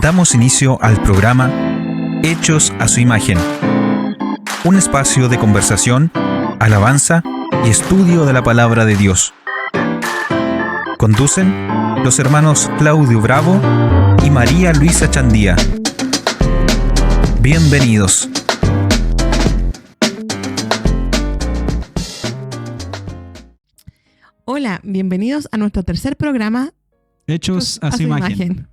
Damos inicio al programa Hechos a su imagen, un espacio de conversación, alabanza y estudio de la palabra de Dios. Conducen los hermanos Claudio Bravo y María Luisa Chandía. Bienvenidos. Hola, bienvenidos a nuestro tercer programa Hechos a su imagen.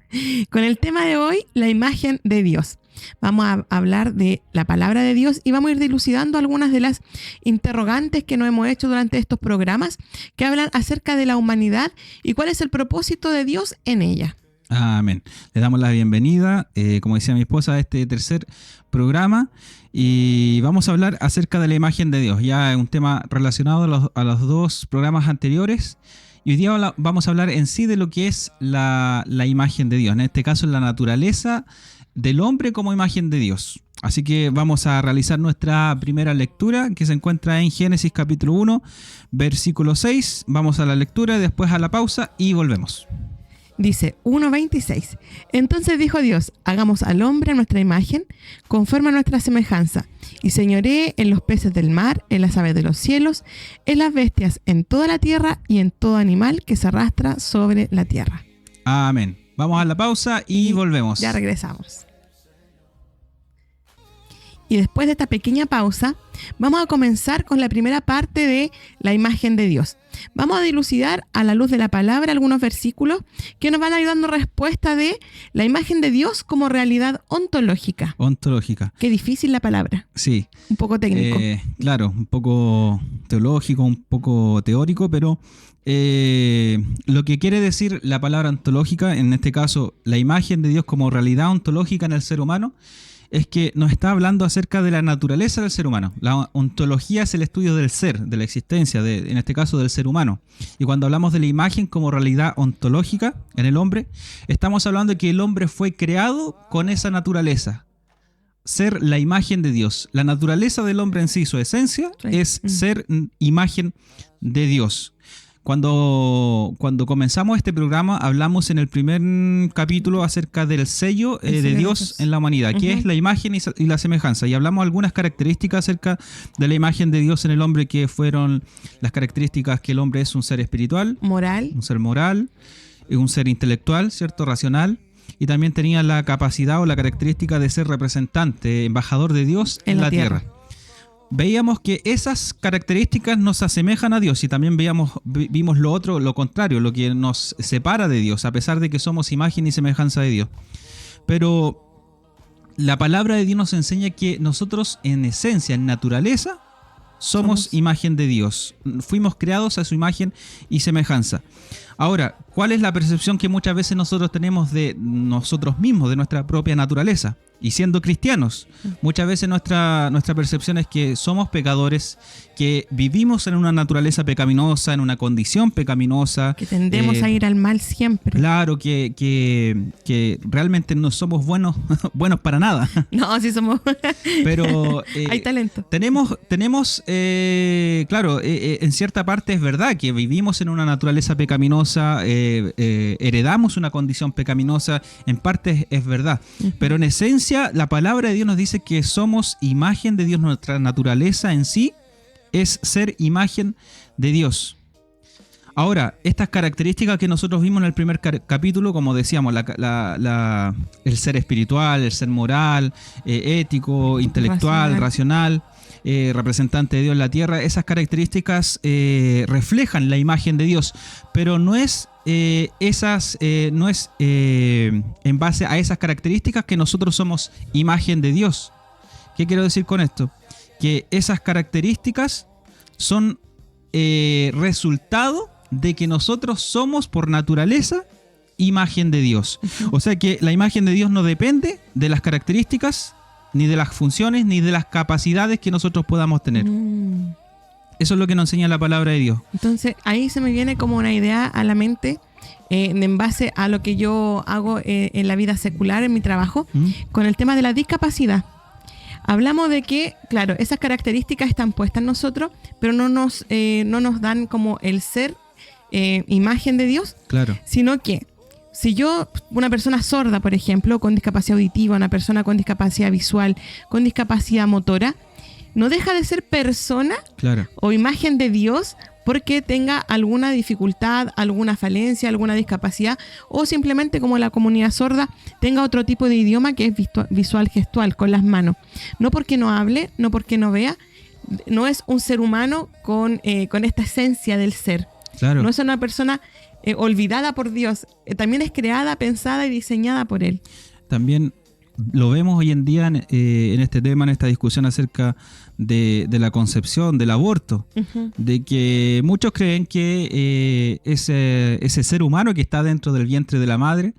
Con el tema de hoy, la imagen de Dios. Vamos a hablar de la palabra de Dios y vamos a ir dilucidando algunas de las interrogantes que nos hemos hecho durante estos programas que hablan acerca de la humanidad y cuál es el propósito de Dios en ella. Amén. Le damos la bienvenida, como decía mi esposa, a este tercer programa y vamos a hablar acerca de la imagen de Dios. Ya es un tema relacionado a los dos programas anteriores. Y hoy día vamos a hablar en sí de lo que es la imagen de Dios. En este caso, la naturaleza del hombre como imagen de Dios. Así que vamos a realizar nuestra primera lectura, que se encuentra en Génesis capítulo 1, versículo 6. Vamos a la lectura, después a la pausa y volvemos. Dice 1:26. Entonces dijo Dios: hagamos al hombre a nuestra imagen, conforme a nuestra semejanza, y señoree en los peces del mar, en las aves de los cielos, en las bestias, en toda la tierra y en todo animal que se arrastra sobre la tierra. Amén. Vamos a la pausa y volvemos. Ya regresamos. Y después de esta pequeña pausa, vamos a comenzar con la primera parte de la imagen de Dios. Vamos a dilucidar a la luz de la palabra algunos versículos que nos van a ir dando respuesta de la imagen de Dios como realidad ontológica. Ontológica. Qué difícil la palabra. Sí. Un poco técnico. Claro, un poco teológico, un poco teórico, pero lo que quiere decir la palabra ontológica, en este caso la imagen de Dios como realidad ontológica en el ser humano, es que nos está hablando acerca de la naturaleza del ser humano. La ontología es el estudio del ser, de la existencia, en este caso del ser humano. Y cuando hablamos de la imagen como realidad ontológica en el hombre, estamos hablando de que el hombre fue creado con esa naturaleza. Ser la imagen de Dios. La naturaleza del hombre en sí, su esencia, es ser imagen de Dios. Cuando comenzamos este programa, hablamos en el primer capítulo acerca del sello de Dios en la humanidad, que es la imagen y la semejanza. Y hablamos algunas características acerca de la imagen de Dios en el hombre, que fueron las características que el hombre es un ser espiritual, un ser moral, un ser intelectual, ¿cierto? Racional. Y también tenía la capacidad o la característica de ser representante, embajador de Dios en la tierra. Veíamos que esas características nos asemejan a Dios y también vimos lo otro, lo contrario, lo que nos separa de Dios, a pesar de que somos imagen y semejanza de Dios. Pero la palabra de Dios nos enseña que nosotros en esencia, en naturaleza, somos imagen de Dios. Fuimos creados a su imagen y semejanza. Ahora, ¿cuál es la percepción que muchas veces nosotros tenemos de nosotros mismos, de nuestra propia naturaleza? Y siendo cristianos, muchas veces nuestra percepción es que somos pecadores, que vivimos en una naturaleza pecaminosa, en una condición pecaminosa. Que tendemos a ir al mal siempre. Claro, que realmente no somos buenos para nada. No, sí somos. Pero hay talento. Tenemos claro, en cierta parte es verdad que vivimos en una naturaleza pecaminosa, heredamos una condición pecaminosa, en parte es verdad. Pero en esencia, la palabra de Dios nos dice que somos imagen de Dios. Nuestra naturaleza en sí es ser imagen de Dios. Ahora, estas características que nosotros vimos en el primer capítulo, como decíamos, el ser espiritual, el ser moral, ético, intelectual, racional, representante de Dios en la tierra, esas características reflejan la imagen de Dios, pero no es en base a esas características que nosotros somos imagen de Dios. ¿Qué quiero decir con esto? Que esas características son resultado de que nosotros somos por naturaleza imagen de Dios. O sea que la imagen de Dios no depende de las características, ni de las funciones, ni de las capacidades que nosotros podamos tener. Eso es lo que nos enseña la palabra de Dios. Entonces ahí se me viene como una idea a la mente en base a lo que yo hago en la vida secular, en mi trabajo, con el tema de la discapacidad. Hablamos de que, claro, esas características están puestas en nosotros, pero no nos dan como el ser imagen de Dios, claro, sino que si yo, una persona sorda, por ejemplo, con discapacidad auditiva, una persona con discapacidad visual, con discapacidad motora, no deja de ser persona Claro. o imagen de Dios porque tenga alguna dificultad, alguna falencia, alguna discapacidad, o simplemente como la comunidad sorda tenga otro tipo de idioma que es visual gestual, con las manos. No porque no hable, no porque no vea, no es un ser humano con esta esencia del ser. Claro. No es una persona olvidada por Dios, también es creada, pensada y diseñada por Él. También lo vemos hoy en día en este tema, en esta discusión acerca de la concepción, del aborto, de que muchos creen que ese ser humano que está dentro del vientre de la madre,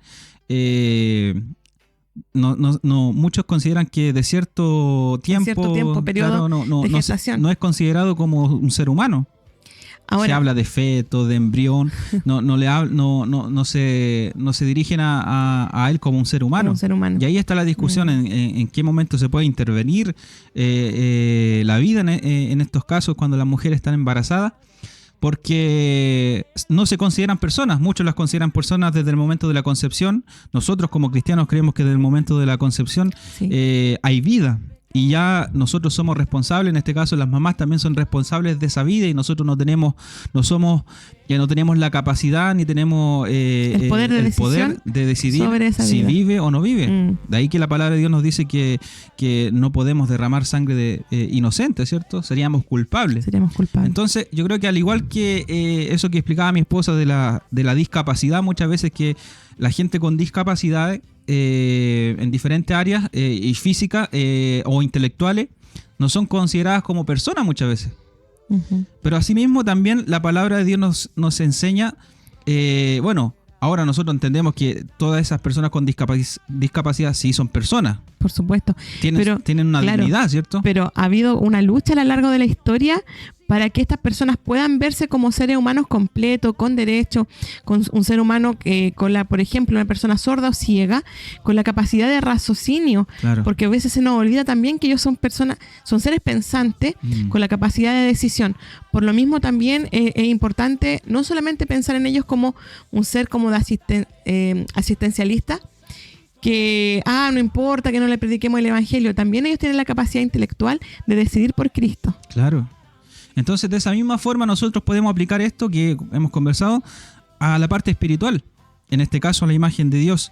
muchos consideran que de cierto tiempo, periodo de no gestación. es considerado como un ser humano. Ahora, se habla de feto, de embrión, no se dirigen a él como un ser humano. como un ser humano. Y ahí está la discusión en qué momento se puede intervenir la vida en estos casos cuando las mujeres están embarazadas, porque no se consideran personas, muchos las consideran personas desde el momento de la concepción. Nosotros como cristianos creemos que desde el momento de la concepción Sí. hay vida. Y ya nosotros somos responsables, en este caso las mamás también son responsables de esa vida, y nosotros no tenemos la capacidad ni tenemos El poder de decidir sobre esa si vida. vive o no vive. Mm. De ahí que la palabra de Dios nos dice que no podemos derramar sangre de inocente, ¿cierto? Seríamos culpables. Seríamos culpables. Entonces, yo creo que al igual que eso que explicaba mi esposa de la discapacidad, muchas veces que la gente con discapacidades en diferentes áreas y físicas o intelectuales no son consideradas como personas muchas veces. Ujú. Pero asimismo también la palabra de Dios nos enseña, ahora nosotros entendemos que todas esas personas con discapacidad sí son personas. Por supuesto. Tienen una claro, dignidad, ¿cierto? Pero ha habido una lucha a lo largo de la historia para que estas personas puedan verse como seres humanos completos, con derechos, con un ser humano por ejemplo, una persona sorda o ciega, con la capacidad de raciocinio, Claro. porque a veces se nos olvida también que ellos son seres pensantes con la capacidad de decisión. Por lo mismo también es importante no solamente pensar en ellos como un ser como de asistencialista, que no importa que no le prediquemos el evangelio, también ellos tienen la capacidad intelectual de decidir por Cristo. Claro. Entonces, de esa misma forma nosotros podemos aplicar esto que hemos conversado a la parte espiritual, en este caso a la imagen de Dios.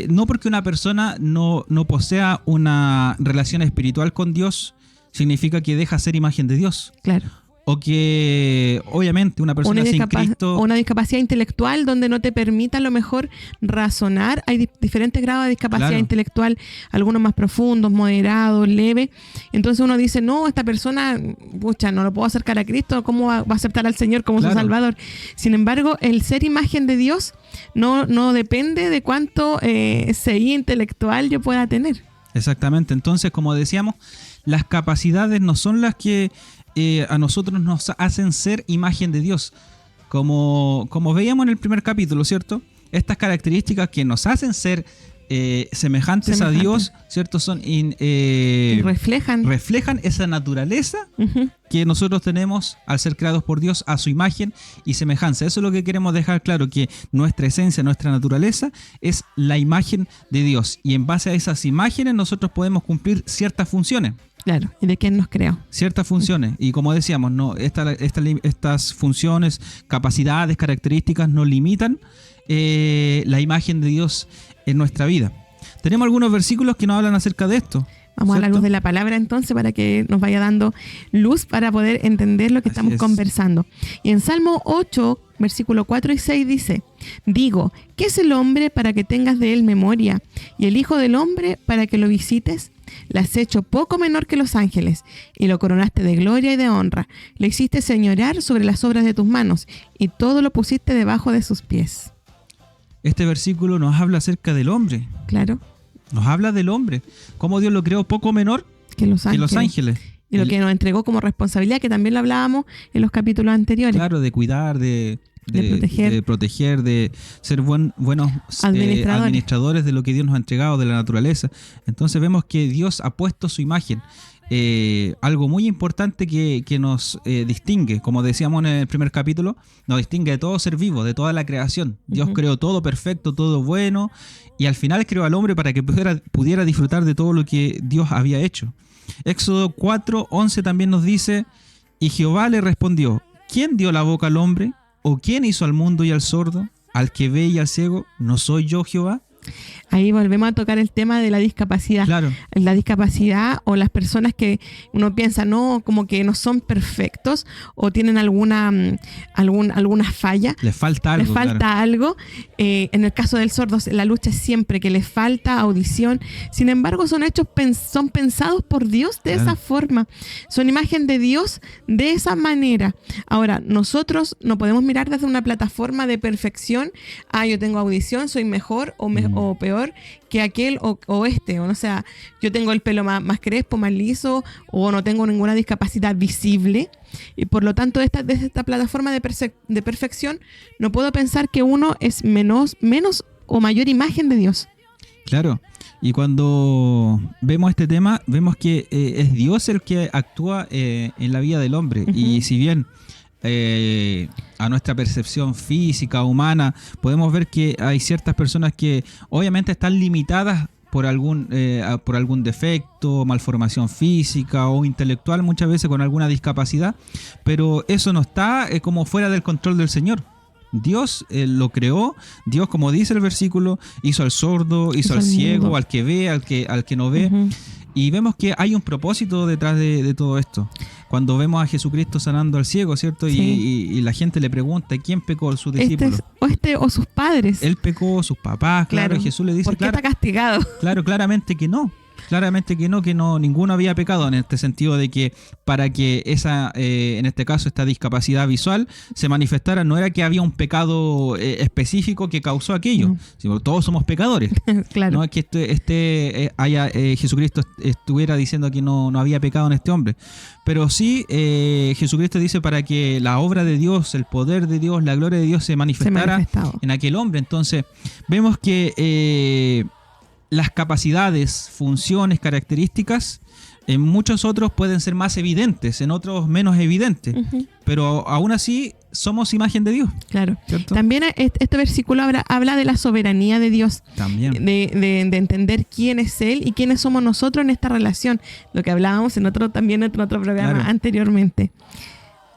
No porque una persona no posea una relación espiritual con Dios, significa que deja ser imagen de Dios. Claro. O que, obviamente, una persona sin Cristo... O una discapacidad intelectual donde no te permita a lo mejor razonar. Hay diferentes grados de discapacidad Claro. intelectual, algunos más profundos, moderados, leves. Entonces uno dice, no, esta persona, no lo puedo acercar a Cristo, ¿cómo va a aceptar al Señor como Claro. su Salvador? Sin embargo, el ser imagen de Dios no depende de cuánto CI intelectual yo pueda tener. Exactamente. Entonces, como decíamos, las capacidades no son las que a nosotros nos hacen ser imagen de Dios. Como veíamos en el primer capítulo, ¿cierto? Estas características que nos hacen ser semejantes a Dios, ¿cierto? Y reflejan esa naturaleza Ujú. que nosotros tenemos al ser creados por Dios a su imagen y semejanza. Eso es lo que queremos dejar claro, que nuestra esencia, nuestra naturaleza es la imagen de Dios, y en base a esas imágenes nosotros podemos cumplir ciertas funciones. Claro, ¿y de quién nos creó? Ciertas funciones, y como decíamos, estas funciones, capacidades, características no limitan la imagen de Dios en nuestra vida. Tenemos algunos versículos que nos hablan acerca de esto. Vamos a la ¿cierto? luz de la palabra entonces para que nos vaya dando luz para poder entender lo que Así estamos es. conversando. Y en Salmo 8, versículo 4 y 6 dice: digo, ¿qué es el hombre para que tengas de él memoria? Y el hijo del hombre para que lo visites. Le has hecho poco menor que los ángeles, y lo coronaste de gloria y de honra. Le hiciste señorear sobre las obras de tus manos, y todo lo pusiste debajo de sus pies. Este versículo nos habla acerca del hombre. Claro, Nos habla del hombre. Cómo Dios lo creó poco menor que los que ángeles. los ángeles. Y lo que nos entregó como responsabilidad, que también lo hablábamos en los capítulos anteriores. Claro, de cuidar, de proteger, de ser buenos administradores de lo que Dios nos ha entregado, de la naturaleza. Entonces vemos que Dios ha puesto su imagen algo muy importante que nos distingue, como decíamos en el primer capítulo, nos distingue de todo ser vivo, de toda la creación. Dios creó todo perfecto, todo bueno, y al final creó al hombre para que pudiera disfrutar de todo lo que Dios había hecho. Éxodo 4:11 también nos dice: y Jehová le respondió, ¿quién dio la boca al hombre? ¿O quién hizo al mundo y al sordo, al que ve y al ciego? ¿No soy yo Jehová? Ahí volvemos a tocar el tema de la discapacidad. Claro. La discapacidad, o las personas que uno piensa, no, como que no son perfectos o tienen alguna falla. Les falta algo. Les falta algo. En el caso del sordo, la lucha es siempre que les falta audición. Sin embargo, son pensados por Dios de esa forma. Son imagen de Dios de esa manera. Ahora, nosotros no podemos mirar desde una plataforma de perfección. Yo tengo audición, soy mejor o peor que aquel o este. O sea, yo tengo el pelo más crespo, más liso, o no tengo ninguna discapacidad visible. Y por lo tanto, desde esta plataforma de perfección, no puedo pensar que uno es menos o mayor imagen de Dios. Claro. Y cuando vemos este tema, vemos que es Dios el que actúa en la vida del hombre. Y si bien a nuestra percepción física, humana, podemos ver que hay ciertas personas que obviamente están limitadas por algún defecto, malformación física o intelectual, muchas veces con alguna discapacidad, pero eso no está como fuera del control del Señor. Dios lo creó. Dios, como dice el versículo, hizo al sordo, hizo al ciego, al que ve, al que no ve. Y vemos que hay un propósito detrás de todo esto. Cuando vemos a Jesucristo sanando al ciego, ¿cierto? Sí. Y la gente le pregunta, ¿quién pecó? Sus discípulos. O sus padres. Él pecó, sus papás, claro. Y Jesús le dice, ¿por qué está castigado? Claro, claramente que no. Claramente que no, ninguno había pecado, en este sentido de que para que en este caso, esta discapacidad visual se manifestara, no era que había un pecado específico que causó aquello, sino todos somos pecadores. Claro. No es que Jesucristo estuviera diciendo que no había pecado en este hombre, pero sí Jesucristo dice para que la obra de Dios, el poder de Dios, la gloria de Dios se manifestara en aquel hombre. Entonces vemos que las capacidades, funciones, características, en muchos otros pueden ser más evidentes, en otros menos evidentes, pero aún así somos imagen de Dios. Claro. ¿Cierto? También este versículo habla de la soberanía de Dios. También. De entender quién es Él y quiénes somos nosotros en esta relación, lo que hablábamos en otro programa anteriormente.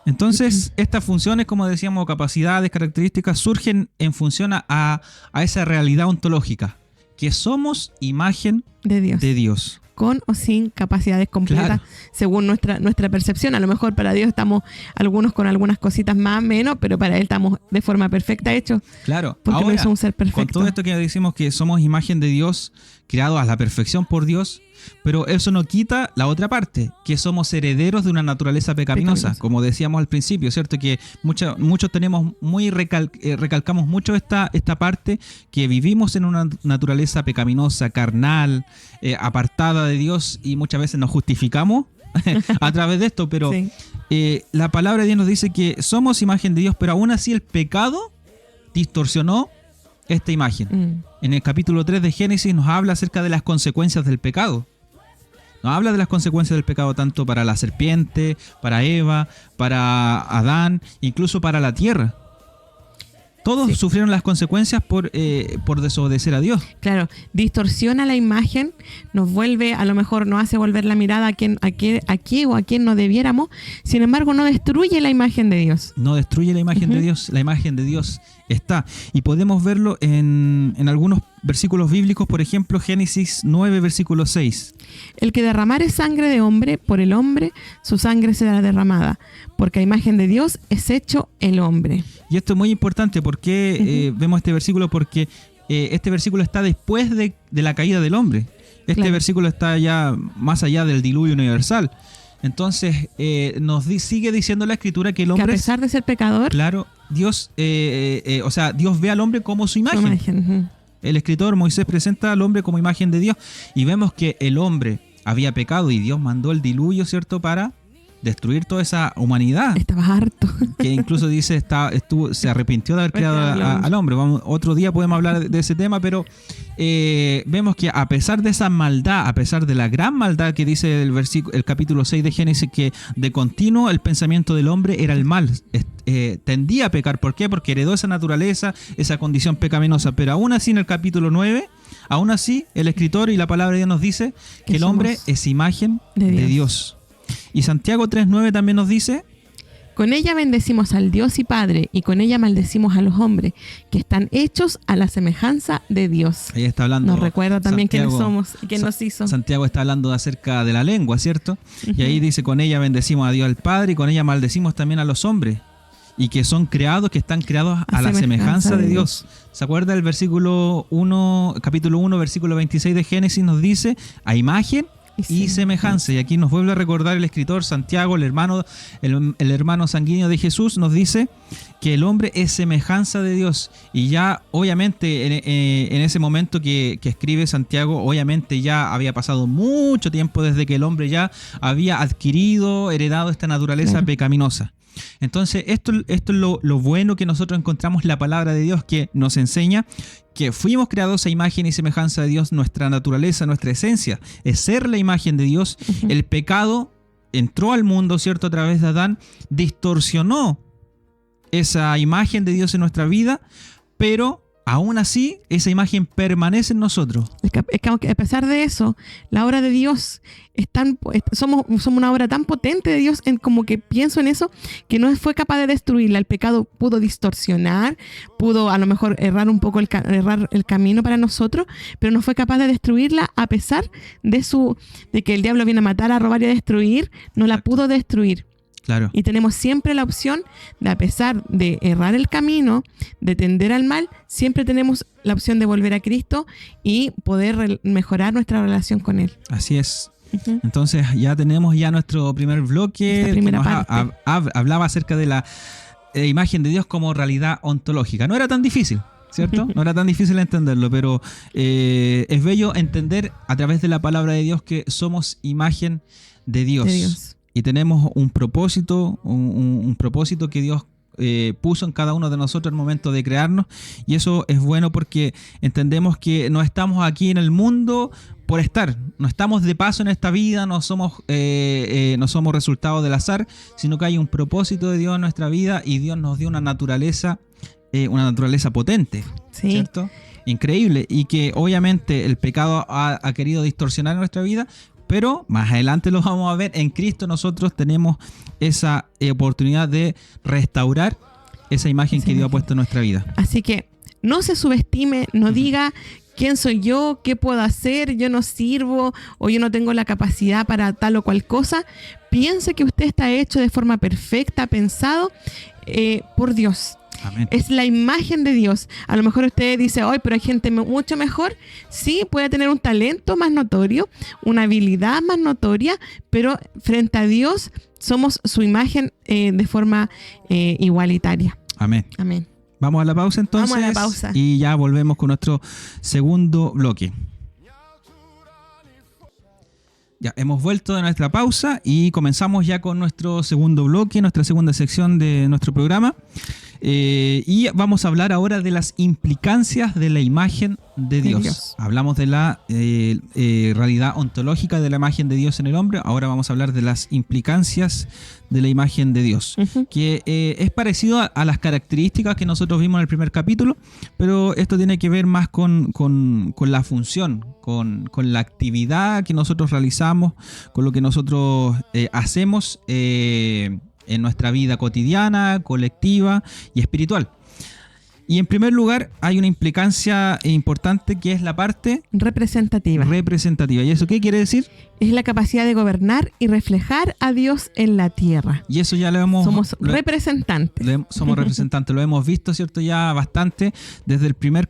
Entonces, estas funciones, como decíamos, capacidades, características, surgen en función a esa realidad ontológica, que somos imagen de Dios. Con o sin capacidades completas, según nuestra percepción. A lo mejor para Dios estamos algunos con algunas cositas más, menos, pero para Él estamos de forma perfecta hechos. Claro. Porque no es un ser perfecto. Con todo esto que decimos que somos imagen de Dios, creados a la perfección por Dios, pero eso no quita la otra parte, que somos herederos de una naturaleza pecaminosa, como decíamos al principio, ¿cierto? Que muchos tenemos recalcamos mucho esta parte, que vivimos en una naturaleza pecaminosa, carnal, apartada de Dios, y muchas veces nos justificamos a través de esto, pero la palabra de Dios nos dice que somos imagen de Dios, pero aún así el pecado distorsionó esta imagen. En el capítulo 3 de Génesis nos habla acerca de las consecuencias del pecado. Nos habla de las consecuencias del pecado tanto para la serpiente, para Eva, para Adán, incluso para la tierra. Todos sufrieron las consecuencias por desobedecer a Dios. Claro, distorsiona la imagen, nos vuelve, a lo mejor nos hace volver la mirada a quien no debiéramos. Sin embargo, no destruye la imagen de Dios. No destruye la imagen de Dios. La imagen de Dios está. Y podemos verlo en algunos versículos bíblicos, por ejemplo, Génesis 9, versículo 6. El que derramare sangre de hombre, por el hombre, su sangre será derramada, porque a imagen de Dios es hecho el hombre. Y esto es muy importante. ¿Por qué vemos este versículo? Porque este versículo está después de la caída del hombre. Este versículo está ya más allá del diluvio universal. Entonces nos sigue diciendo la Escritura que el hombre, que a pesar de ser pecador, claro, Dios ve al hombre como su imagen. El escritor Moisés presenta al hombre como imagen de Dios, y vemos que el hombre había pecado y Dios mandó el diluvio, ¿cierto? Para destruir toda esa humanidad. Estaba harto. Que incluso dice, se arrepintió de haber creado al hombre. Otro día podemos hablar de ese tema, pero vemos que a pesar de esa maldad, a pesar de la gran maldad que dice el capítulo 6 de Génesis, que de continuo el pensamiento del hombre era el mal, tendía a pecar. ¿Por qué? Porque heredó esa naturaleza, esa condición pecaminosa. Pero aún así en el capítulo 9, aún así el escritor y la palabra de Dios nos dice que el hombre es imagen de Dios. Y Santiago 3:9 también nos dice: con ella bendecimos al Dios y Padre, y con ella maldecimos a los hombres, que están hechos a la semejanza de Dios. Ahí está hablando. Nos recuerda también Santiago, quiénes somos y quién nos hizo. Santiago está hablando acerca de la lengua, ¿cierto? Y ahí dice: con ella bendecimos a Dios al Padre, y con ella maldecimos también a los hombres, y que son creados, que están creados a la semejanza de Dios. ¿Se acuerda el versículo 1, capítulo 1, versículo 26 de Génesis? Nos dice: a imagen y semejanza. Y aquí nos vuelve a recordar el escritor Santiago, el hermano sanguíneo de Jesús, nos dice que el hombre es semejanza de Dios. Y ya obviamente en ese momento que escribe Santiago, obviamente ya había pasado mucho tiempo desde que el hombre ya había adquirido, heredado esta naturaleza pecaminosa. Entonces esto es lo bueno que nosotros encontramos en la palabra de Dios, que nos enseña que fuimos creados a imagen y semejanza de Dios. Nuestra naturaleza, nuestra esencia es ser la imagen de Dios. El pecado entró al mundo, ¿cierto? A través de Adán, distorsionó esa imagen de Dios en nuestra vida, pero aún así esa imagen permanece en nosotros. Es que a pesar de eso, la obra de Dios somos una obra tan potente de Dios, como que pienso en eso, que no fue capaz de destruirla. El pecado pudo distorsionar, pudo a lo mejor errar un poco errar el camino para nosotros, pero no fue capaz de destruirla, a pesar de que el diablo viene a matar, a robar y a destruir. No la pudo destruir. Claro. Y tenemos siempre la opción de, a pesar de errar el camino, de tender al mal, siempre tenemos la opción de volver a Cristo y poder mejorar nuestra relación con Él. Así es. Entonces ya tenemos nuestro primer bloque. Esta primera parte. Hablaba acerca de la imagen de Dios como realidad ontológica. No era tan difícil, ¿cierto? No era tan difícil entenderlo, pero es bello entender a través de la palabra de Dios que somos imagen de Dios. Y tenemos un propósito, un propósito que Dios puso en cada uno de nosotros al momento de crearnos. Y eso es bueno porque entendemos que no estamos aquí en el mundo por estar. No estamos de paso en esta vida, no somos resultado del azar, sino que hay un propósito de Dios en nuestra vida, y Dios nos dio una naturaleza potente, ¿cierto? Increíble, y que obviamente el pecado ha querido distorsionar nuestra vida. Pero más adelante lo vamos a ver. En Cristo nosotros tenemos esa oportunidad de restaurar esa imagen que Dios ha puesto en nuestra vida. Así que no se subestime, no diga quién soy yo, qué puedo hacer, yo no sirvo o yo no tengo la capacidad para tal o cual cosa. Piense que usted está hecho de forma perfecta, pensado por Dios. Amén. Es la imagen de Dios. A lo mejor usted dice: hoy, pero hay gente mucho mejor. Sí, puede tener un talento más notorio, una habilidad más notoria, pero frente a Dios somos su imagen de forma igualitaria. Amén. Amén. Vamos a la pausa entonces. Vamos a la pausa. Y ya volvemos con nuestro segundo bloque. Ya hemos vuelto de nuestra pausa y comenzamos ya con nuestro segundo bloque, nuestra segunda sección de nuestro programa. Y vamos a hablar ahora de las implicancias de la imagen de Dios. Hablamos de la realidad ontológica de la imagen de Dios en el hombre. Ahora vamos a hablar de las implicancias de la imagen de Dios, que es parecido a las características que nosotros vimos en el primer capítulo, pero esto tiene que ver más con la función, con la actividad que nosotros realizamos, con lo que nosotros hacemos en nuestra vida cotidiana, colectiva y espiritual. Y en primer lugar hay una implicancia importante, que es la parte representativa. ¿Y eso qué quiere decir? Es la capacidad de gobernar y reflejar a Dios en la tierra. Y eso ya somos representantes. Somos representantes, lo hemos visto, ¿cierto? Ya bastante desde el primer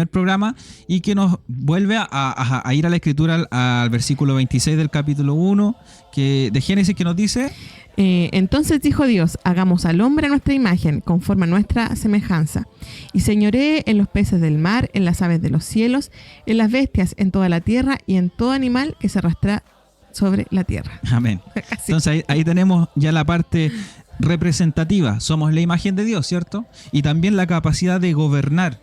programa, y que nos vuelve a ir a la escritura, al versículo 26 del capítulo 1 de Génesis, que nos dice: entonces dijo Dios: hagamos al hombre a nuestra imagen, conforme a nuestra semejanza, y señoree en los peces del mar, en las aves de los cielos, en las bestias, en toda la tierra y en todo animal que se arrastra sobre la tierra. Amén. Así. Entonces ahí tenemos ya la parte representativa. Somos la imagen de Dios, ¿cierto? Y también la capacidad de gobernar.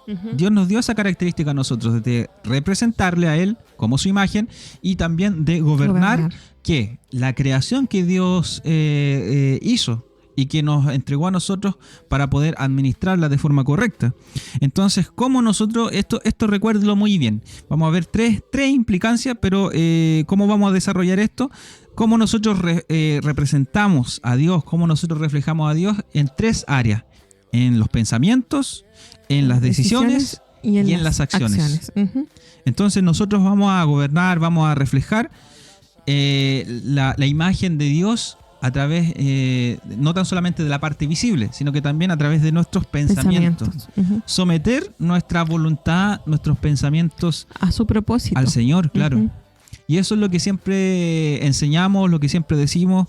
Ujú. Dios nos dio esa característica a nosotros de representarle a Él como su imagen y también de gobernar. ¿Qué? La creación que Dios hizo y que nos entregó a nosotros para poder administrarla de forma correcta. Entonces, ¿cómo nosotros, esto recuérdelo muy bien, vamos a ver tres implicancias, pero ¿cómo vamos a desarrollar esto? ¿Cómo nosotros representamos a Dios? ¿Cómo nosotros reflejamos a Dios? En tres áreas: en los pensamientos, en las decisiones y en las acciones. Ujú. Entonces nosotros vamos a gobernar, vamos a reflejar la imagen de Dios a través, no tan solamente de la parte visible, sino que también a través de nuestros pensamientos. Ujú. Someter nuestra voluntad, nuestros pensamientos A su propósito. al Señor, claro. Ujú. Y eso es lo que siempre enseñamos, lo que siempre decimos,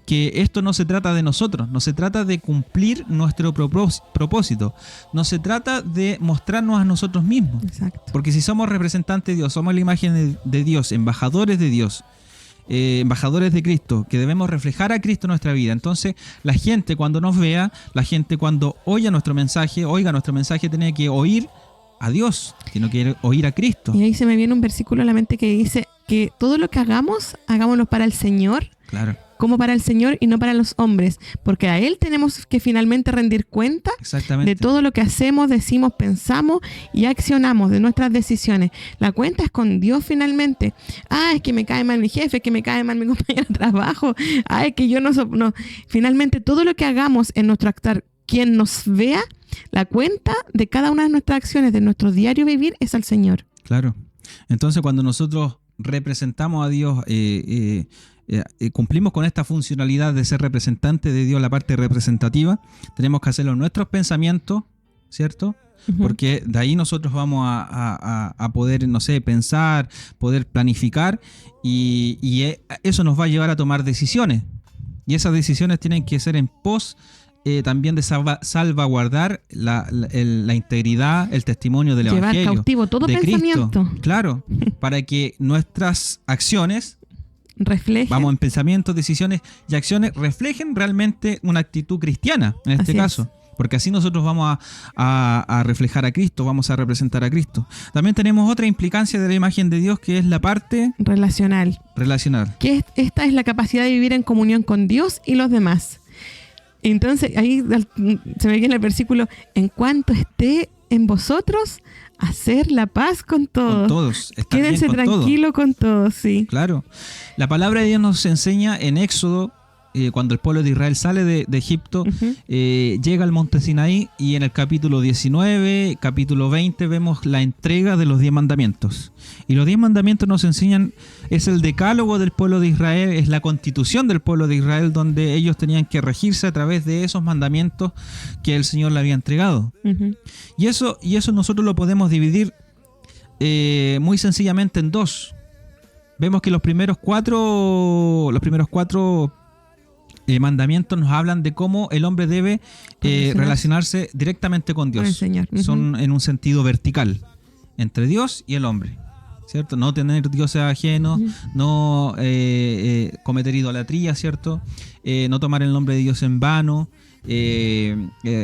que esto no se trata de nosotros, no se trata de cumplir nuestro propósito, no se trata de mostrarnos a nosotros mismos. Exacto. Porque si somos representantes de Dios, somos la imagen de Dios, embajadores de Dios, embajadores de Cristo, que debemos reflejar a Cristo en nuestra vida. Entonces, la gente cuando nos vea, la gente cuando oiga nuestro mensaje, tiene que oír a Dios, tiene que oír a Cristo. Y ahí se me viene un versículo a la mente que dice que todo lo que hagamos, hagámoslo para el Señor, Claro, como para el Señor y no para los hombres, porque a Él tenemos que finalmente rendir cuenta exactamente. de todo lo que hacemos, decimos, pensamos y accionamos, de nuestras decisiones. La cuenta es con Dios finalmente. Es que me cae mal mi jefe, es que me cae mal mi compañero de trabajo, es que yo no. Finalmente, todo lo que hagamos en nuestro actuar, quien nos vea, la cuenta de cada una de nuestras acciones, de nuestro diario vivir, es al Señor. Claro. Entonces, cuando nosotros representamos a Dios, cumplimos con esta funcionalidad de ser representante de Dios, la parte representativa, tenemos que hacerlo en nuestros pensamientos, ¿cierto? Ujú. Porque de ahí nosotros vamos a poder, no sé, pensar, poder planificar y eso nos va a llevar a tomar decisiones. Y esas decisiones tienen que ser en pos también de salvaguardar la integridad, el testimonio del Llevar Evangelio. cautivo todo de pensamiento. Cristo. Claro, para que nuestras acciones, Refleje. vamos en pensamientos, decisiones y acciones, reflejen realmente una actitud cristiana, en este Así caso. Porque así nosotros vamos a reflejar a Cristo, vamos a representar a Cristo. También tenemos otra implicancia de la imagen de Dios, que es la parte relacional. relacional. Que esta es la capacidad de vivir en comunión con Dios y los demás. Entonces, ahí se me viene el versículo: en cuanto esté en vosotros, hacer la paz con todos. Con todos. Estar bien Quédense con tranquilo con todos, sí. Claro. La palabra de Dios nos enseña en Éxodo, cuando el pueblo de Israel sale de Egipto, Ujú. llega al monte Sinaí, y en el capítulo 19, capítulo 20 vemos la entrega de los 10 mandamientos. Y los 10 mandamientos nos enseñan, es el decálogo del pueblo de Israel, es la constitución del pueblo de Israel, donde ellos tenían que regirse a través de esos mandamientos que el Señor le había entregado. Ujú. Y eso nosotros lo podemos dividir muy sencillamente en dos. Vemos que los primeros cuatro mandamientos nos hablan de cómo el hombre debe relacionarse directamente con Dios. Con el Señor. Ujú. Son en un sentido vertical, entre Dios y el hombre, ¿cierto? No tener dioses ajenos, Ujú. no cometer idolatría, ¿cierto? No tomar el nombre de Dios en vano,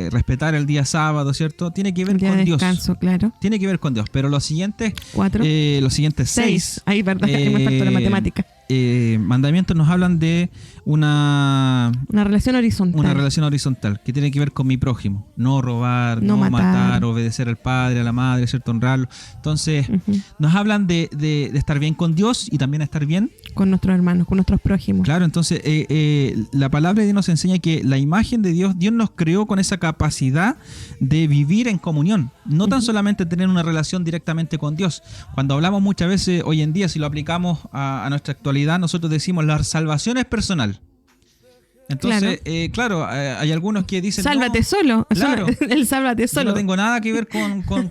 respetar el día sábado, ¿cierto? Tiene que ver El día con de Dios. descanso, claro. Tiene que ver con Dios, pero los siguientes 4. 6 6. Ahí, verdad, ahí me faltó la matemática. mandamientos nos hablan de una Una relación horizontal. que tiene que ver con mi prójimo. No robar, No no matar. matar, obedecer al padre, a la madre, ¿cierto? Honrarlo. Entonces, Ujú. nos hablan de estar bien con Dios y también estar bien. Con nuestros hermanos, con nuestros prójimos. Claro, entonces la palabra de Dios nos enseña que la imagen de Dios nos creó con esa capacidad de vivir en comunión. No tan Ujú. solamente tener una relación directamente con Dios. Cuando hablamos muchas veces hoy en día, si lo aplicamos a nuestra actualidad, nosotros decimos la salvación es personal. Entonces, claro, hay algunos que dicen Sálvate no, solo. Claro. El sálvate yo solo. no tengo nada que ver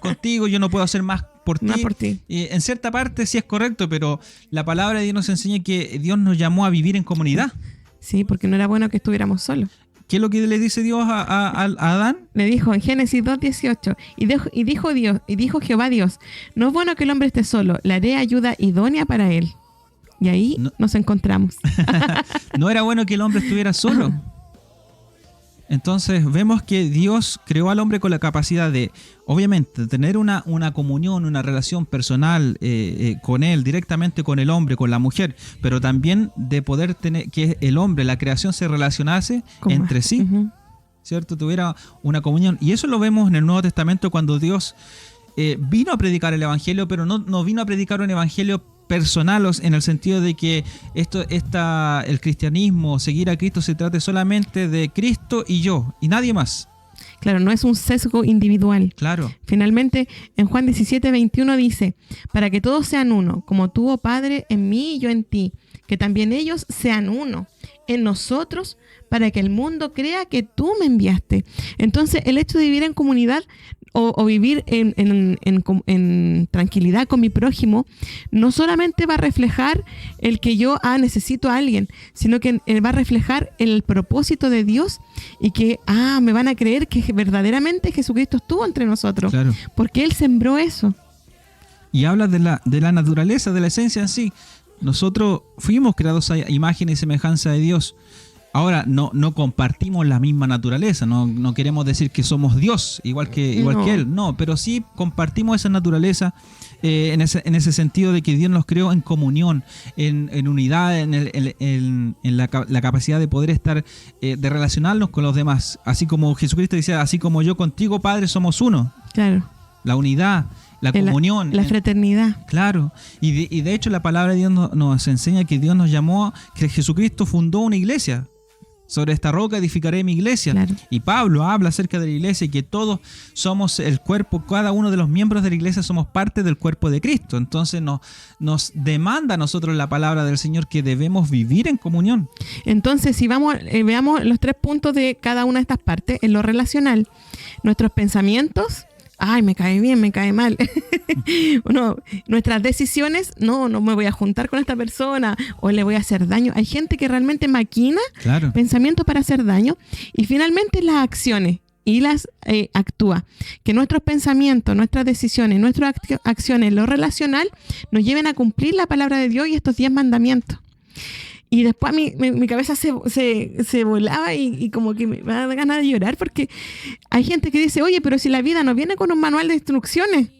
contigo, yo no puedo hacer más por ti. Más por ti. En cierta parte sí es correcto, pero la palabra de Dios nos enseña que Dios nos llamó a vivir en comunidad. Sí, porque no era bueno que estuviéramos solos. ¿Qué es lo que le dice Dios a Adán? Le dijo en Génesis 2:18, y dijo Jehová Dios: no es bueno que el hombre esté solo, le haré ayuda idónea para él. Y ahí nos encontramos. No era bueno que el hombre estuviera solo. Entonces vemos que Dios creó al hombre con la capacidad de, obviamente, tener una comunión, una relación personal con él, directamente con el hombre, con la mujer, pero también de poder tener que el hombre, la creación, se relacionase entre sí, ¿cierto? Tuviera una comunión. Y eso lo vemos en el Nuevo Testamento cuando Dios vino a predicar el Evangelio, pero no vino a predicar un Evangelio personal, en el sentido de que el cristianismo, seguir a Cristo, se trate solamente de Cristo y yo, y nadie más. Claro, no es un sesgo individual. Claro. Finalmente, en Juan 17:21 dice, para que todos sean uno, como tú, oh Padre, en mí y yo en ti, que también ellos sean uno en nosotros, para que el mundo crea que tú me enviaste. Entonces, el hecho de vivir en comunidad o vivir en tranquilidad con mi prójimo, no solamente va a reflejar el que yo necesito a alguien, sino que va a reflejar el propósito de Dios y que me van a creer que verdaderamente Jesucristo estuvo entre nosotros, claro, porque Él sembró eso. Y habla de la naturaleza, de la esencia en sí. Nosotros fuimos creados a imagen y semejanza de Dios. Ahora, no compartimos la misma naturaleza, no queremos decir que somos Dios, igual que Él, no, pero sí compartimos esa naturaleza en ese sentido de que Dios nos creó en comunión, en unidad, en la capacidad de poder estar, de relacionarnos con los demás, así como Jesucristo decía, así como yo contigo, Padre, somos uno. Claro. La unidad, la comunión. La fraternidad. Claro. Y de hecho la palabra de Dios nos enseña que Dios nos llamó, que Jesucristo fundó una iglesia. Sobre esta roca edificaré mi iglesia. Claro. Y Pablo habla acerca de la iglesia y que todos somos el cuerpo, cada uno de los miembros de la iglesia somos parte del cuerpo de Cristo. Entonces nos demanda a nosotros la palabra del Señor que debemos vivir en comunión. Entonces, si veamos los 3 puntos de cada una de estas partes, en lo relacional, nuestros pensamientos, me cae bien, me cae mal. Nuestras decisiones, no me voy a juntar con esta persona o le voy a hacer daño. Hay gente que realmente maquina pensamientos para hacer daño. Y finalmente las acciones y las actúa. Que nuestros pensamientos, nuestras decisiones, nuestras acciones, lo relacional, nos lleven a cumplir la palabra de Dios y estos 10 mandamientos. Y después mi cabeza se volaba y como que me da ganas de llorar, porque hay gente que dice, oye, pero si la vida no viene con un manual de instrucciones.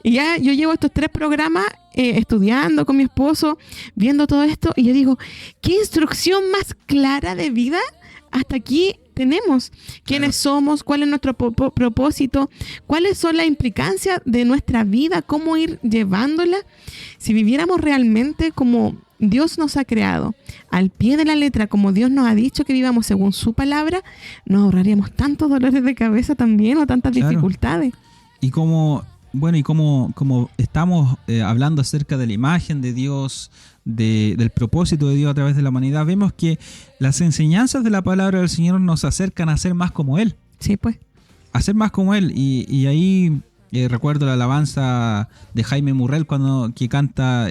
Y ya yo llevo estos 3 programas estudiando con mi esposo, viendo todo esto, y yo digo, ¿qué instrucción más clara de vida hasta aquí tenemos? ¿Quiénes somos? ¿Cuál es nuestro propósito? ¿Cuáles son las implicancias de nuestra vida? ¿Cómo ir llevándola? Si viviéramos realmente como Dios nos ha creado, al pie de la letra, como Dios nos ha dicho que vivamos según su palabra, nos ahorraríamos tantos dolores de cabeza también o tantas dificultades. Y como estamos hablando acerca de la imagen de Dios, del propósito de Dios a través de la humanidad, vemos que las enseñanzas de la palabra del Señor nos acercan a ser más como Él. Sí, pues. A ser más como Él. Y ahí recuerdo la alabanza de Jaime Murrell que canta...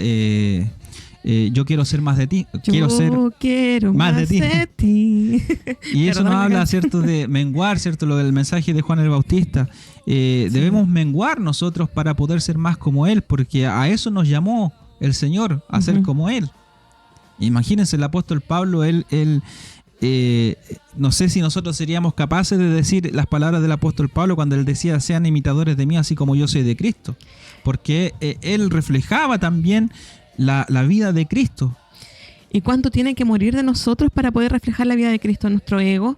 yo quiero ser más de ti. Quiero más de ti. Y eso nos habla, ¿cierto?, de menguar, ¿cierto?, lo del mensaje de Juan el Bautista. Debemos menguar nosotros para poder ser más como Él, porque a eso nos llamó el Señor, a ser como Él. Imagínense, el apóstol Pablo, él no sé si nosotros seríamos capaces de decir las palabras del apóstol Pablo cuando él decía, sean imitadores de mí así como yo soy de Cristo. Porque él reflejaba también la vida de Cristo. ¿Y cuánto tiene que morir de nosotros para poder reflejar la vida de Cristo? Nuestro ego,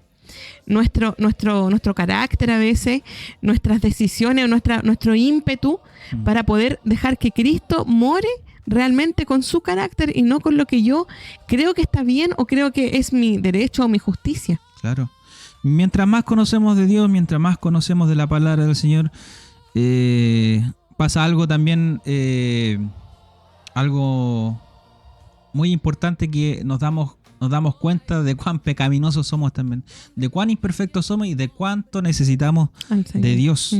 nuestro carácter a veces, nuestras decisiones, nuestro ímpetu, para poder dejar que Cristo more realmente con su carácter y no con lo que yo creo que está bien o creo que es mi derecho o mi justicia. Claro. Mientras más conocemos de Dios, mientras más conocemos de la palabra del Señor, pasa algo también... algo muy importante, que nos damos cuenta de cuán pecaminosos somos también, de cuán imperfectos somos y de cuánto necesitamos de Dios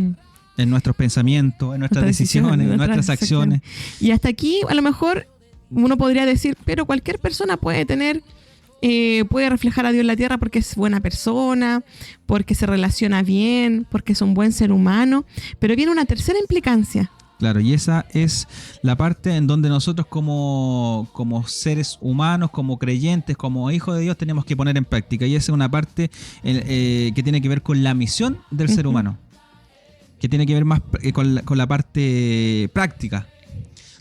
en nuestros pensamientos, en nuestras decisiones, en nuestras acciones. Y hasta aquí a lo mejor uno podría decir, pero cualquier persona puede reflejar a Dios en la tierra porque es buena persona, porque se relaciona bien, porque es un buen ser humano. Pero viene una tercera implicancia. Claro, y esa es la parte en donde nosotros como seres humanos, como creyentes, como hijos de Dios, tenemos que poner en práctica. Y esa es una parte que tiene que ver con la misión del ser humano, que tiene que ver más con la parte práctica.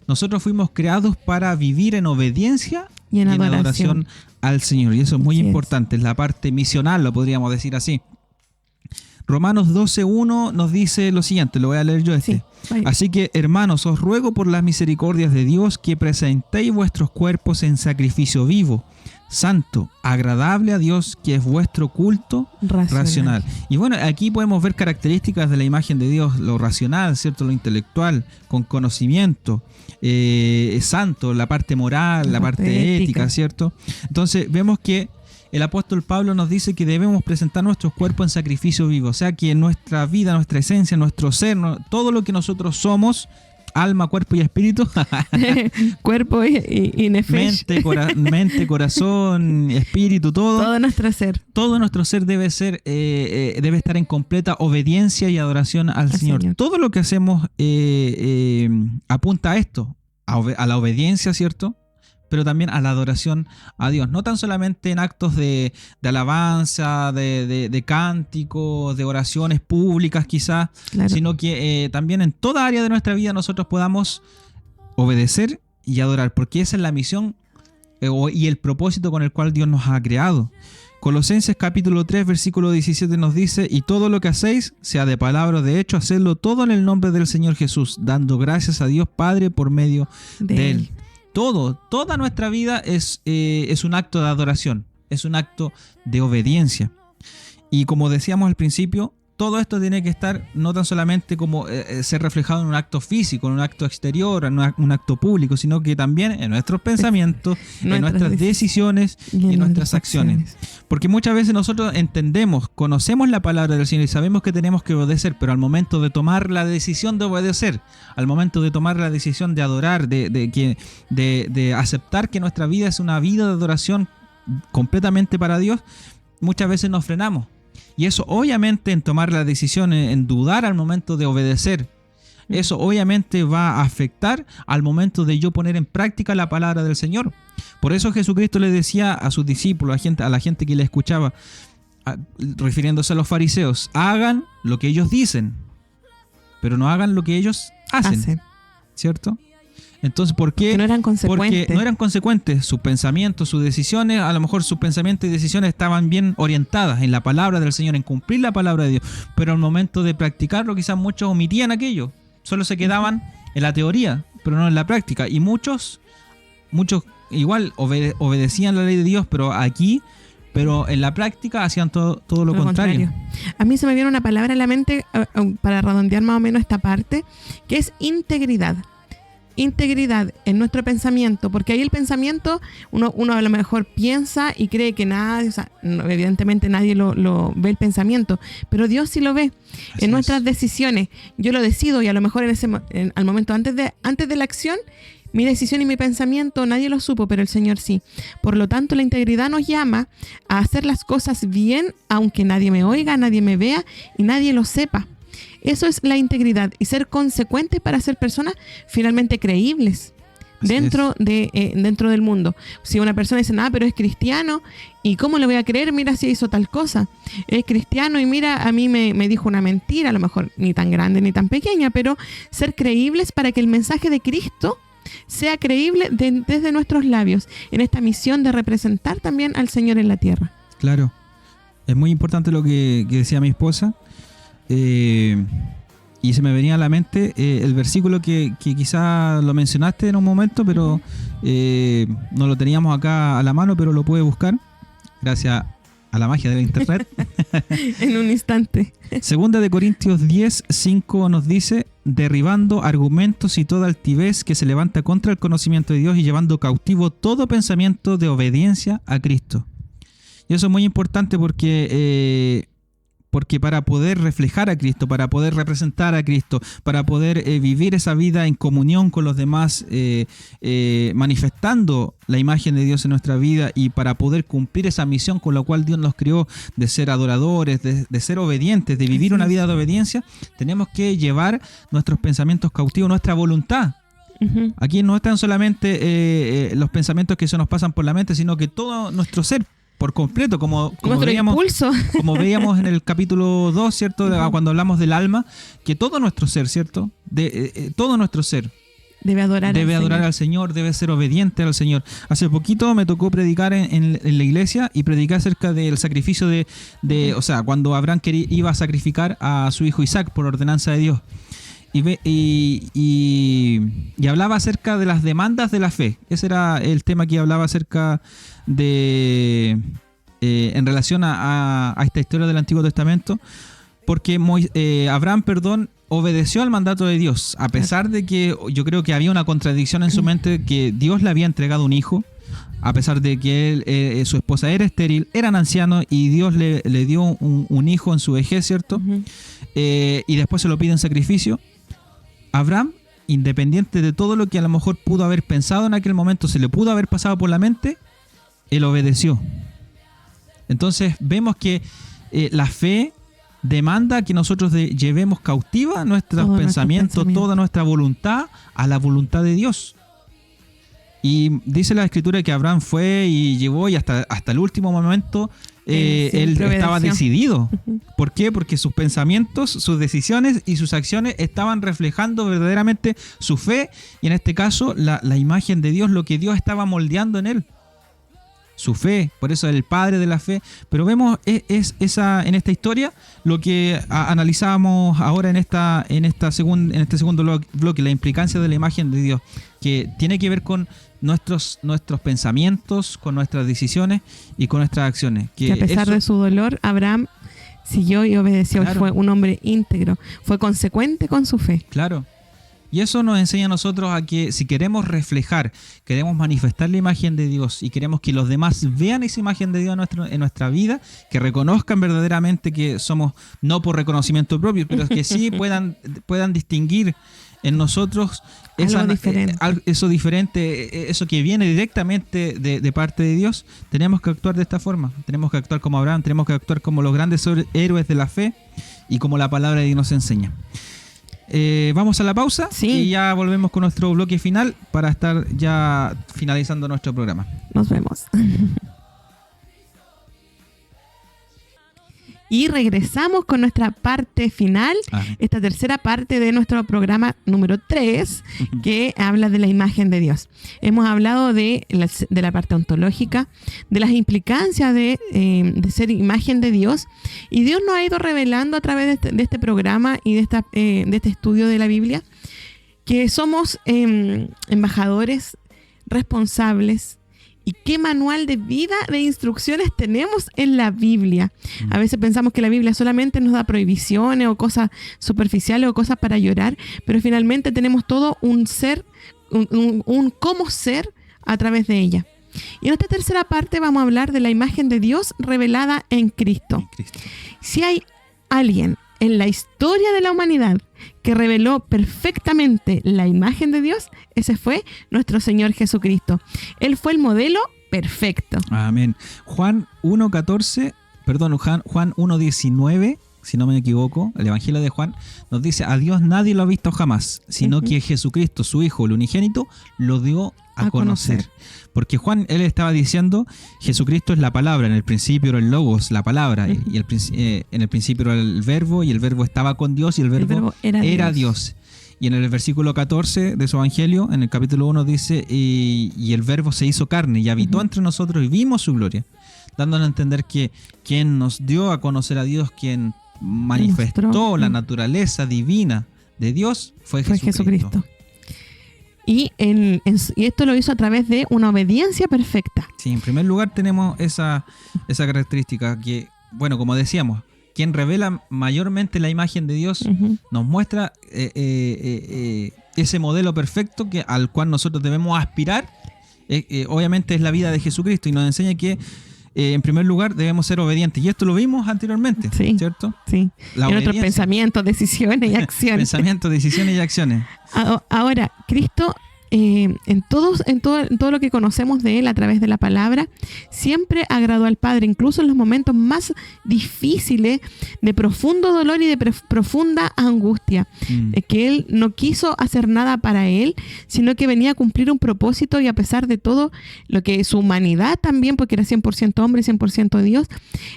Nosotros fuimos creados para vivir en obediencia y en adoración al Señor. Y eso es muy importante, es la parte misional, lo podríamos decir así. Romanos 12:1 nos dice lo siguiente, lo voy a leer yo Sí, Así que, hermanos, os ruego por las misericordias de Dios que presentéis vuestros cuerpos en sacrificio vivo, santo, agradable a Dios, que es vuestro culto racional. Y bueno, aquí podemos ver características de la imagen de Dios, lo racional, ¿cierto? Lo intelectual, con conocimiento, santo, la parte moral, la parte ética, ¿cierto? Entonces vemos que el apóstol Pablo nos dice que debemos presentar nuestros cuerpos en sacrificio vivo, o sea que nuestra vida, nuestra esencia, nuestro ser, todo lo que nosotros somos, alma, cuerpo y espíritu, cuerpo y nefesh, mente, corazón, espíritu, todo nuestro ser debe estar en completa obediencia y adoración al Señor. Todo lo que hacemos apunta a esto, a la obediencia, ¿cierto? Pero también a la adoración a Dios. No tan solamente en actos de alabanza, de cánticos, de oraciones públicas quizás, sino que también en toda área de nuestra vida nosotros podamos obedecer y adorar, porque esa es la misión y el propósito con el cual Dios nos ha creado. Colosenses capítulo 3, versículo 17 nos dice: y todo lo que hacéis, sea de palabra o de hecho, hacedlo todo en el nombre del Señor Jesús, dando gracias a Dios Padre por medio de Él. Toda nuestra vida es un acto de adoración, es un acto de obediencia. Y como decíamos al principio, todo esto tiene que estar no tan solamente como ser reflejado en un acto físico, en un acto exterior, en un acto público, sino que también en nuestros pensamientos, en nuestras decisiones y en nuestras acciones. Porque muchas veces nosotros conocemos la palabra del Señor y sabemos que tenemos que obedecer, pero al momento de tomar la decisión de obedecer, al momento de tomar la decisión de adorar, de aceptar que nuestra vida es una vida de adoración completamente para Dios, muchas veces nos frenamos. Y eso obviamente en tomar la decisión, en dudar al momento de obedecer, eso obviamente va a afectar al momento de yo poner en práctica la palabra del Señor. Por eso Jesucristo le decía a sus discípulos, a la gente que le escuchaba, refiriéndose a los fariseos: hagan lo que ellos dicen, pero no hagan lo que ellos hacen. ¿Cierto? Entonces, ¿por qué? Porque no eran consecuentes. Porque no eran consecuentes. Sus pensamientos, sus decisiones, a lo mejor sus pensamientos y decisiones estaban bien orientadas en la palabra del Señor, en cumplir la palabra de Dios. Pero al momento de practicarlo, quizás muchos omitían aquello. Solo se quedaban en la teoría, pero no en la práctica. Y muchos igual obedecían la ley de Dios, pero en la práctica hacían todo lo contrario. A mí se me viene una palabra a la mente para redondear más o menos esta parte, que es integridad. Integridad en nuestro pensamiento, porque ahí el pensamiento, uno a lo mejor piensa y cree que nadie, evidentemente nadie lo ve el pensamiento, pero Dios sí lo ve. Así en nuestras decisiones, yo lo decido y a lo mejor al momento antes de la acción, mi decisión y mi pensamiento nadie lo supo, pero el Señor sí. Por lo tanto, la integridad nos llama a hacer las cosas bien, aunque nadie me oiga, nadie me vea y nadie lo sepa. Eso es la integridad y ser consecuentes para ser personas finalmente creíbles dentro del mundo. Si una persona dice, pero es cristiano, ¿y cómo le voy a creer? Mira si hizo tal cosa. Es cristiano y mira, a mí me dijo una mentira, a lo mejor ni tan grande ni tan pequeña, pero ser creíbles para que el mensaje de Cristo sea creíble desde nuestros labios, en esta misión de representar también al Señor en la tierra. Claro, es muy importante lo que decía mi esposa. Y se me venía a la mente el versículo que quizá lo mencionaste en un momento, pero no lo teníamos acá a la mano, pero lo pude buscar gracias a la magia del internet. En un instante. Segunda de Corintios 10:5 nos dice: derribando argumentos y toda altivez que se levanta contra el conocimiento de Dios y llevando cautivo todo pensamiento de obediencia a Cristo. Y eso es muy importante porque porque para poder reflejar a Cristo, para poder representar a Cristo, para poder vivir esa vida en comunión con los demás, manifestando la imagen de Dios en nuestra vida, y para poder cumplir esa misión con la cual Dios nos creó, de ser adoradores, de ser obedientes, de vivir una vida de obediencia, tenemos que llevar nuestros pensamientos cautivos, nuestra voluntad. Ujú. Aquí no están solamente los pensamientos que se nos pasan por la mente, sino que todo nuestro ser por completo, como Nuestro veíamos, impulso. como veíamos en el capítulo 2, ¿cierto? Cuando hablamos del alma, que todo nuestro ser, ¿cierto? Todo nuestro ser Debe adorar al Señor, debe ser obediente al Señor. Hace poquito me tocó predicar en la iglesia y predicar acerca del sacrificio o sea, cuando Abraham iba a sacrificar a su hijo Isaac por ordenanza de Dios. Y hablaba acerca de las demandas de la fe. Ese era el tema que hablaba acerca de en relación a esta historia del Antiguo Testamento, porque Abraham, obedeció al mandato de Dios, a pesar de que yo creo que había una contradicción en su mente, que Dios le había entregado un hijo, a pesar de que su esposa era estéril, eran ancianos, y Dios le dio un hijo en su vejez, ¿cierto? Ujú. Y después se lo pide en sacrificio. Abraham, independiente de todo lo que a lo mejor pudo haber pensado en aquel momento, se le pudo haber pasado por la mente, él obedeció. Entonces vemos que la fe demanda que nosotros llevemos cautiva nuestros pensamientos, toda nuestra voluntad a la voluntad de Dios. Y dice la Escritura que Abraham fue y llevó, y hasta el último momento él estaba decidido. ¿Por qué? Porque sus pensamientos, sus decisiones y sus acciones estaban reflejando verdaderamente su fe, y en este caso la imagen de Dios, lo que Dios estaba moldeando en él. Su fe, por eso es el padre de la fe. Pero vemos en esta historia lo que analizábamos ahora en este segundo bloque, la implicancia de la imagen de Dios, que tiene que ver con nuestros pensamientos, con nuestras decisiones y con nuestras acciones. Que a pesar de su dolor, Abraham siguió y obedeció. Claro. Fue un hombre íntegro, fue consecuente con su fe. Claro. Y eso nos enseña a nosotros a que si queremos reflejar, queremos manifestar la imagen de Dios y queremos que los demás vean esa imagen de Dios en nuestra vida, que reconozcan verdaderamente que somos, no por reconocimiento propio, pero que sí puedan distinguir en nosotros eso diferente, eso que viene directamente de parte de Dios. Tenemos que actuar de esta forma, tenemos que actuar como Abraham, tenemos que actuar como los grandes héroes de la fe y como la palabra de Dios nos enseña. Vamos a la pausa, sí, y ya volvemos con nuestro bloque final para estar ya finalizando nuestro programa. Nos vemos. Y regresamos con nuestra parte final, esta tercera parte de nuestro programa número 3, que habla de la imagen de Dios. Hemos hablado de la parte ontológica, de las implicancias de ser imagen de Dios, y Dios nos ha ido revelando a través de este programa y de este estudio de la Biblia, que somos embajadores responsables. ¿Y qué manual de vida, de instrucciones tenemos en la Biblia? A veces pensamos que la Biblia solamente nos da prohibiciones o cosas superficiales o cosas para llorar, pero finalmente tenemos todo un ser, un cómo ser a través de ella. Y en esta tercera parte vamos a hablar de la imagen de Dios revelada en Cristo. Si hay alguien en la historia de la humanidad que reveló perfectamente la imagen de Dios, ese fue nuestro Señor Jesucristo. Él fue el modelo perfecto. Amén. Juan 1:19, si no me equivoco, el Evangelio de Juan nos dice: a Dios nadie lo ha visto jamás, sino que Jesucristo, su Hijo, el unigénito, lo dio a conocer. Porque Juan, él estaba diciendo, Jesucristo es la palabra, en el principio era el logos, la palabra, y en el principio era el verbo, y el verbo estaba con Dios, y el verbo era Dios. Y en el versículo 14 de su Evangelio, en el capítulo 1, dice, y el verbo se hizo carne y habitó entre nosotros y vimos su gloria, dándonos a entender que quien nos dio a conocer a Dios, quien manifestó la naturaleza divina de Dios, fue Jesucristo. Y esto lo hizo a través de una obediencia perfecta. Sí, en primer lugar tenemos esa característica que, bueno, como decíamos, quien revela mayormente la imagen de Dios nos muestra ese modelo perfecto al cual nosotros debemos aspirar. Obviamente es la vida de Jesucristo, y nos enseña que en primer lugar, debemos ser obedientes. Y esto lo vimos anteriormente, Sí. ¿cierto? Sí. La En nuestros obediencia. pensamientos, decisiones y acciones. Pensamientos, decisiones y acciones. Ahora, Cristo, en todo lo que conocemos de Él a través de la palabra, siempre agradó al Padre, incluso en los momentos más difíciles, de profundo dolor y de profunda angustia. Que Él no quiso hacer nada para Él, sino que venía a cumplir un propósito, y a pesar de todo, lo que su humanidad también, porque era 100% hombre y 100% Dios,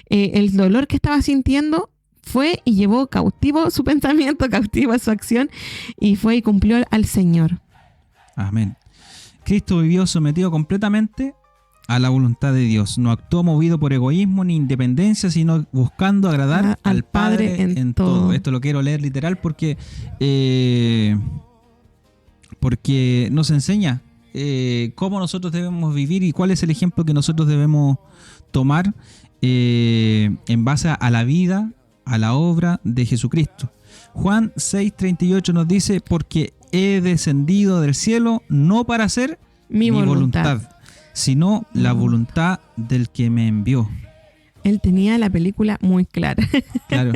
el dolor que estaba sintiendo fue y llevó cautivo su pensamiento, cautivo su acción, y fue y cumplió al Señor. Amén. Cristo vivió sometido completamente a la voluntad de Dios. No actuó movido por egoísmo ni independencia, sino buscando agradar al Padre en todo. Esto lo quiero leer literal porque nos enseña cómo nosotros debemos vivir y cuál es el ejemplo que nosotros debemos tomar en base a la vida, a la obra de Jesucristo. Juan 6:38 nos dice: porque he descendido del cielo no para hacer mi voluntad, sino la voluntad del que me envió. Él tenía la película muy clara. Claro.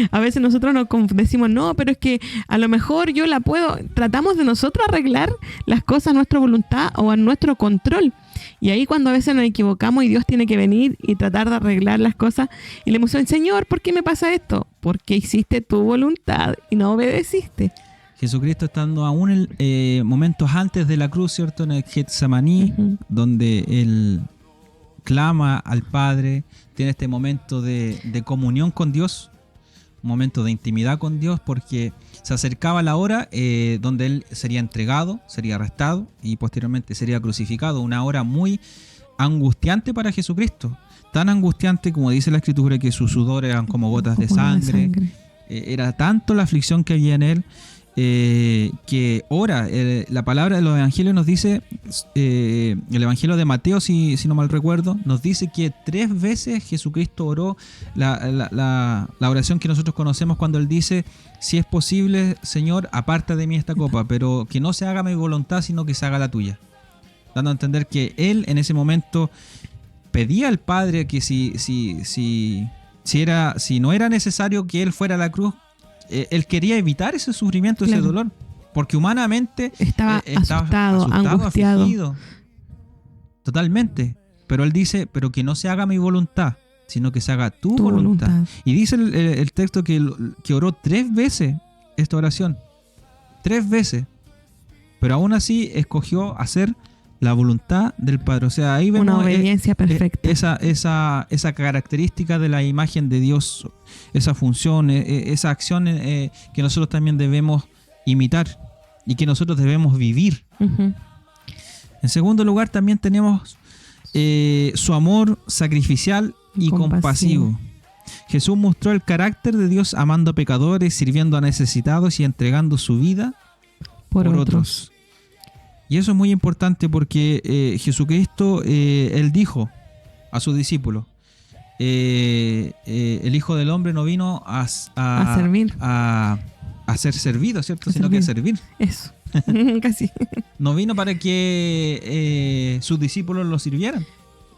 A veces nosotros nos decimos, no, pero es que a lo mejor yo la puedo. Tratamos de nosotros arreglar las cosas a nuestra voluntad o a nuestro control. Y ahí cuando a veces nos equivocamos y Dios tiene que venir y tratar de arreglar las cosas, y le decimos, Señor, ¿por qué me pasa esto? Porque hiciste tu voluntad y no obedeciste. Jesucristo estando aún en momentos antes de la cruz, ¿cierto? En el Getsemaní, donde Él clama al Padre, tiene este momento de comunión con Dios, un momento de intimidad con Dios, porque se acercaba la hora donde Él sería entregado, sería arrestado y posteriormente sería crucificado. Una hora muy angustiante para Jesucristo, tan angustiante como dice la Escritura, que sus sudores eran como gotas de sangre. Era tanto la aflicción que había en Él, que ora. La palabra de los evangelios nos dice, el evangelio de Mateo, si no mal recuerdo, nos dice que 3 veces Jesucristo oró la oración que nosotros conocemos cuando Él dice: si es posible, Señor, aparta de mí esta copa, pero que no se haga mi voluntad, sino que se haga la tuya. Dando a entender que Él en ese momento pedía al Padre que si no era necesario que Él fuera a la cruz, Él quería evitar ese sufrimiento, ese dolor, porque humanamente estaba asustado, angustiado, afligido, totalmente. Pero Él dice: pero que no se haga mi voluntad, sino que se haga tu voluntad. Y dice el texto que oró 3 veces esta oración, 3 veces, pero aún así escogió hacer la voluntad del Padre. O sea, ahí vemos una obediencia perfecta. Esa característica de la imagen de Dios, esa función, esa acción que nosotros también debemos imitar y que nosotros debemos vivir. En segundo lugar, también tenemos su amor sacrificial y compasivo. Jesús mostró el carácter de Dios amando a pecadores, sirviendo a necesitados y entregando su vida por otros. Y eso es muy importante porque Jesucristo, Él dijo a sus discípulos: el Hijo del Hombre no vino a servir, a ser servido, ¿cierto? Sino que a servir. Eso, casi. No vino para que sus discípulos lo sirvieran,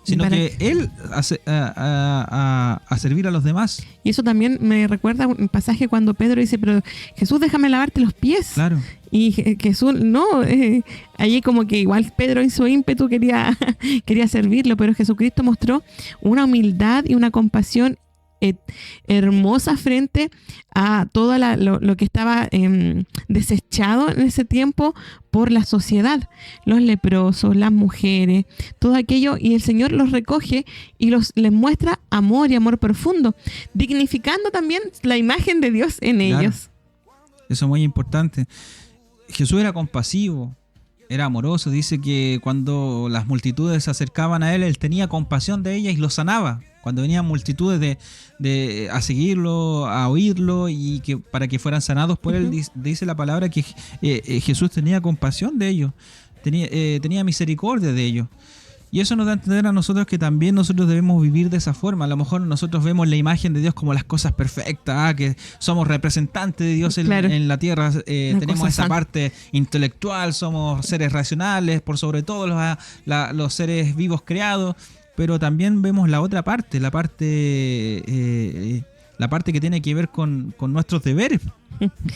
sino que Él a servir a los demás. Y eso también me recuerda un pasaje cuando Pedro dice: pero Jesús, déjame lavarte los pies. Claro. Y Jesús, no, allí como que igual Pedro en su ímpetu quería servirlo, pero Jesucristo mostró una humildad y una compasión hermosa frente a todo lo que estaba desechado en ese tiempo por la sociedad, los leprosos, las mujeres, todo aquello, y el Señor los recoge y les muestra amor y amor profundo, dignificando también la imagen de Dios en ellos. Eso es muy importante. Jesús era compasivo, era amoroso. Dice que cuando las multitudes se acercaban a Él, Él tenía compasión de ellas y los sanaba. Cuando venían multitudes a seguirlo, a oírlo, y que para que fueran sanados por Él, dice la palabra que Jesús tenía compasión de ellos, tenía misericordia de ellos. Y eso nos da a entender a nosotros que también nosotros debemos vivir de esa forma. A lo mejor nosotros vemos la imagen de Dios como las cosas perfectas, que somos representantes de Dios en la tierra, tenemos esa parte intelectual, somos seres racionales, por sobre todo los seres vivos creados. pero también vemos la otra parte, la parte que tiene que ver con nuestros deberes,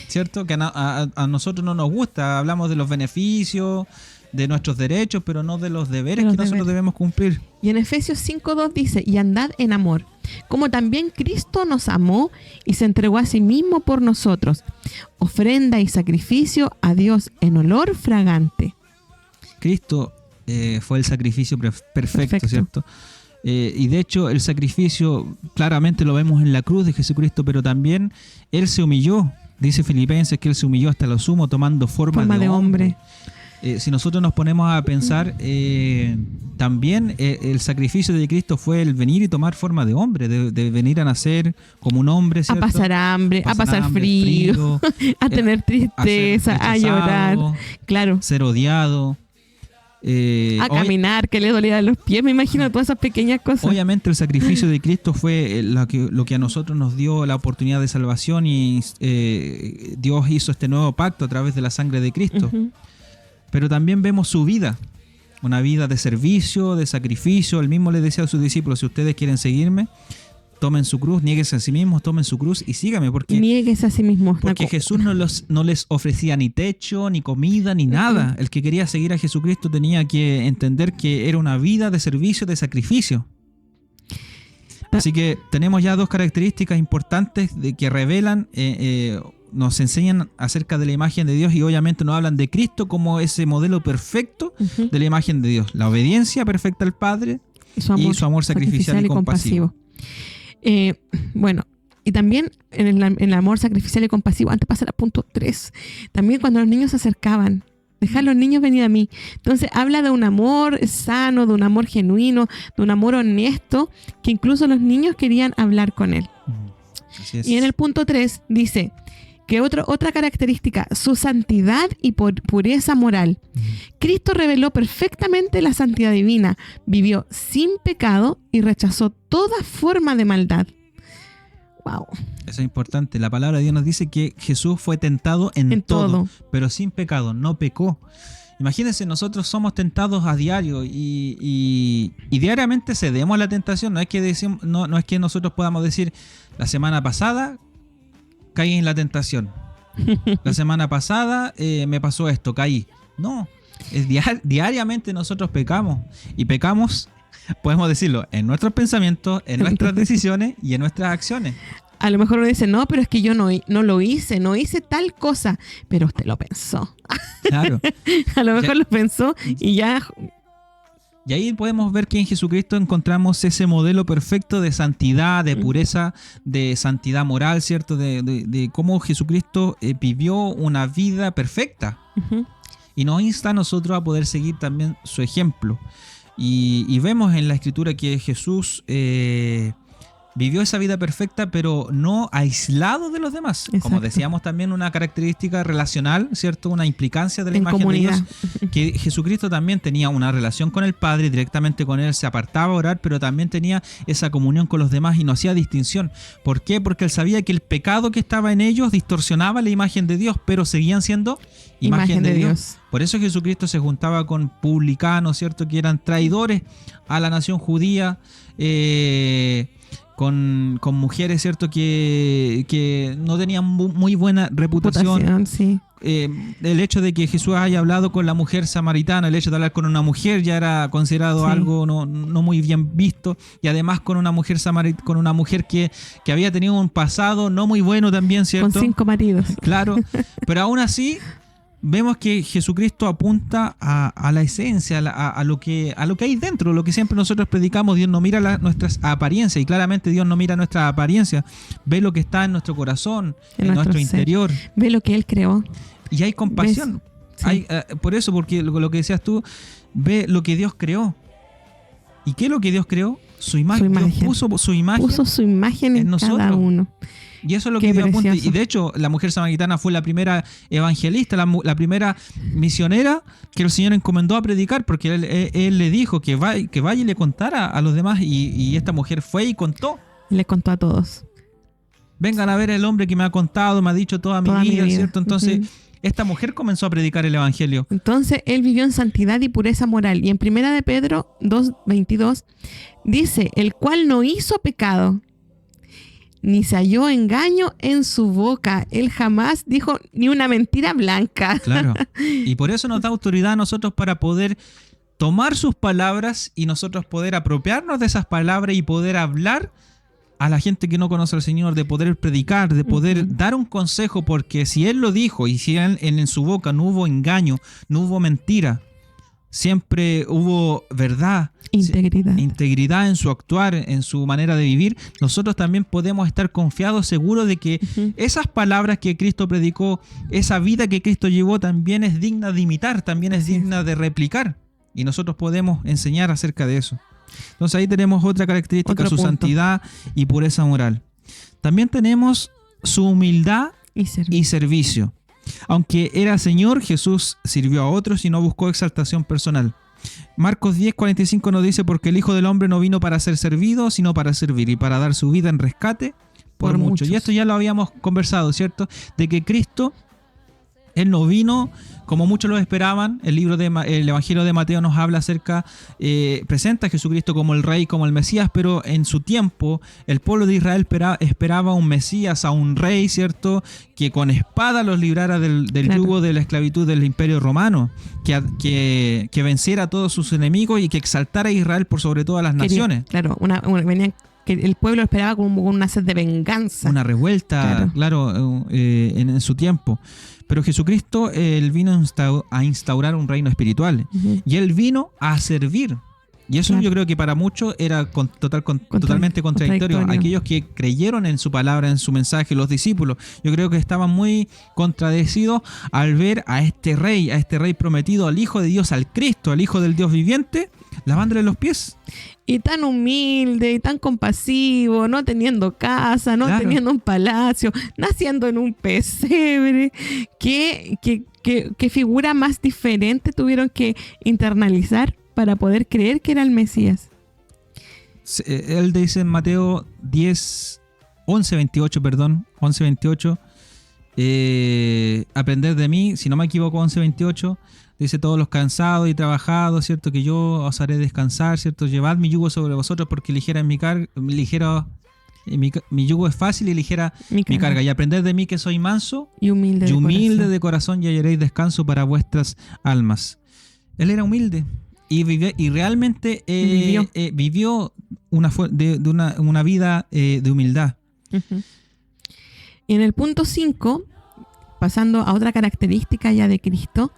¿cierto? Que a nosotros no nos gusta. Hablamos de los beneficios, de nuestros derechos, pero no de los deberes que nosotros debemos cumplir. Y en Efesios 5:2 dice, y andad en amor, como también Cristo nos amó y se entregó a sí mismo por nosotros, ofrenda y sacrificio a Dios en olor fragante. Cristo fue el sacrificio perfecto, ¿cierto? Y de hecho el sacrificio claramente lo vemos en la cruz de Jesucristo, pero también Él se humilló. Dice Filipenses que Él se humilló hasta lo sumo tomando forma de hombre. Si nosotros nos ponemos a pensar, también el sacrificio de Cristo fue el venir y tomar forma de hombre, de venir a nacer como un hombre, ¿cierto? A pasar hambre, a pasar frío, a tener tristeza, a llorar, claro, ser odiado. A caminar, que le dolían los pies, me imagino todas esas pequeñas cosas. Obviamente el sacrificio de Cristo fue lo que a nosotros nos dio la oportunidad de salvación, y Dios hizo este nuevo pacto a través de la sangre de Cristo. Uh-huh. Pero también vemos su vida, una vida de servicio, de sacrificio. Él mismo le decía a sus discípulos, si ustedes quieren seguirme, tomen su cruz, niéguense a sí mismos, tomen su cruz y síganme. Niéguese a sí mismos. Porque Jesús no les ofrecía ni techo, ni comida, ni nada. El que quería seguir a Jesucristo tenía que entender que era una vida de servicio, de sacrificio. Así que tenemos ya dos características importantes de que revelan, nos enseñan acerca de la imagen de Dios, y obviamente nos hablan de Cristo como ese modelo perfecto de la imagen de Dios. La obediencia perfecta al Padre y su amor sacrificial y compasivo. Bueno, y también en el amor sacrificial y compasivo, antes de pasar a punto 3, también cuando los niños se acercaban, dejar a los niños venir a mí. Entonces habla de un amor sano, de un amor genuino, de un amor honesto, que incluso los niños querían hablar con él. Así es. Y en el punto 3 dice que otra característica, su santidad y pureza moral. Cristo reveló perfectamente la santidad divina, vivió sin pecado y rechazó toda forma de maldad. Wow. Eso es importante. La palabra de Dios nos dice que Jesús fue tentado en todo, pero sin pecado, no pecó. Imagínense, nosotros somos tentados a diario y diariamente cedemos a la tentación. No es que nosotros podamos decir, la semana pasada caí en la tentación. La semana pasada me pasó esto, caí. No, diariamente nosotros pecamos. Y pecamos, podemos decirlo, en nuestros pensamientos, en nuestras decisiones y en nuestras acciones. A lo mejor uno dice, no, pero es que yo no lo hice, no hice tal cosa. Pero usted lo pensó. Claro. A lo mejor lo pensó y ya... Y ahí podemos ver que en Jesucristo encontramos ese modelo perfecto de santidad, de pureza, de santidad moral, ¿cierto? De cómo Jesucristo vivió una vida perfecta. Uh-huh. Y nos insta a nosotros a poder seguir también su ejemplo. Y vemos en la Escritura que Jesús vivió esa vida perfecta, pero no aislado de los demás. Exacto. Como decíamos, también una característica relacional, ¿cierto? Una implicancia de la imagen comunidad de Dios, que Jesucristo también tenía una relación con el Padre, directamente con Él, se apartaba a orar, pero también tenía esa comunión con los demás y no hacía distinción. ¿Por qué? Porque Él sabía que el pecado que estaba en ellos distorsionaba la imagen de Dios, pero seguían siendo imagen de Dios. Por eso Jesucristo se juntaba con publicanos, ¿cierto? Que eran traidores a la nación judía, con mujeres, ¿cierto? Que no tenían muy buena reputación. Sí. El hecho de que Jesús haya hablado con la mujer samaritana, el hecho de hablar con una mujer ya era considerado algo no muy bien visto, y además con una mujer que había tenido un pasado no muy bueno también, ¿cierto? Con 5 maridos. Claro, pero aún así vemos que Jesucristo apunta a la esencia, a lo que hay dentro, lo que siempre nosotros predicamos. Dios no mira nuestras apariencias, y claramente Dios no mira nuestras apariencias, ve lo que está en nuestro corazón, en nuestro interior. Ve lo que Él creó. Y hay compasión. Sí. Por eso, porque lo que decías tú, ve lo que Dios creó. ¿Y qué es lo que Dios creó? Su imagen. Dios puso su imagen en nosotros. Cada uno. Y eso es lo que Dios apunta. Y de hecho, la mujer samaritana fue la primera evangelista, la primera misionera que el Señor encomendó a predicar, porque Él le dijo que vaya y le contara a los demás. Y esta mujer fue y contó. Le contó a todos. Vengan a ver el hombre que me ha contado, me ha dicho toda mi vida, ¿cierto? Entonces, Esta mujer comenzó a predicar el evangelio. Entonces él vivió en santidad y pureza moral. Y en 1 de Pedro 2:22 dice, el cual no hizo pecado, ni se halló engaño en su boca. Él jamás dijo ni una mentira blanca. Claro. Y por eso nos da autoridad a nosotros para poder tomar sus palabras y nosotros poder apropiarnos de esas palabras y poder hablar a la gente que no conoce al Señor, de poder predicar, de poder dar un consejo, porque si Él lo dijo y si en su boca no hubo engaño, no hubo mentira, siempre hubo verdad, integridad en su actuar, en su manera de vivir, nosotros también podemos estar confiados, seguros de que esas palabras que Cristo predicó, esa vida que Cristo llevó, también es digna de imitar, también es digna de replicar. Y nosotros podemos enseñar acerca de eso. Entonces ahí tenemos otra característica, su santidad y pureza moral. También tenemos su humildad y servicio. Aunque era Señor, Jesús sirvió a otros y no buscó exaltación personal. Marcos 10:45 nos dice, porque el Hijo del Hombre no vino para ser servido, sino para servir y para dar su vida en rescate por muchos. Y esto ya lo habíamos conversado, ¿cierto? De que Cristo, Él no vino como muchos lo esperaban. El Evangelio de Mateo nos habla acerca, presenta a Jesucristo como el Rey, como el Mesías, pero en su tiempo el pueblo de Israel esperaba un Mesías, a un Rey, ¿cierto? Que con espada los librara del yugo de la esclavitud del Imperio Romano, que venciera a todos sus enemigos y que exaltara a Israel por sobre todas las naciones. Claro, venían que el pueblo esperaba como una sed de venganza. Una revuelta, claro, en su tiempo. Pero Jesucristo, Él vino a instaurar un reino espiritual. Y Él vino a servir. Y eso yo creo que para muchos era totalmente contradictorio. Aquellos que creyeron en su palabra, en su mensaje, los discípulos, yo creo que estaban muy contradecidos al ver a este rey prometido, al Hijo de Dios, al Cristo, al Hijo del Dios viviente, lavándole los pies. Y tan humilde, y tan compasivo, no teniendo casa, no teniendo un palacio, naciendo en un pesebre. ¿Qué figura más diferente tuvieron que internalizar para poder creer que era el Mesías? Él dice en Mateo 11:28, aprender de mí, si no me equivoco, 11:28, dice, todos los cansados y trabajados, ¿cierto? Que yo os haré descansar, ¿cierto? Llevad mi yugo sobre vosotros, porque ligera es mi carga, mi yugo es fácil y ligera mi carga. Y aprended de mí, que soy manso y humilde de corazón, y hallaréis descanso para vuestras almas. Él era humilde y realmente vivió una vida de humildad. Y en el punto 5, pasando a otra característica ya de Cristo,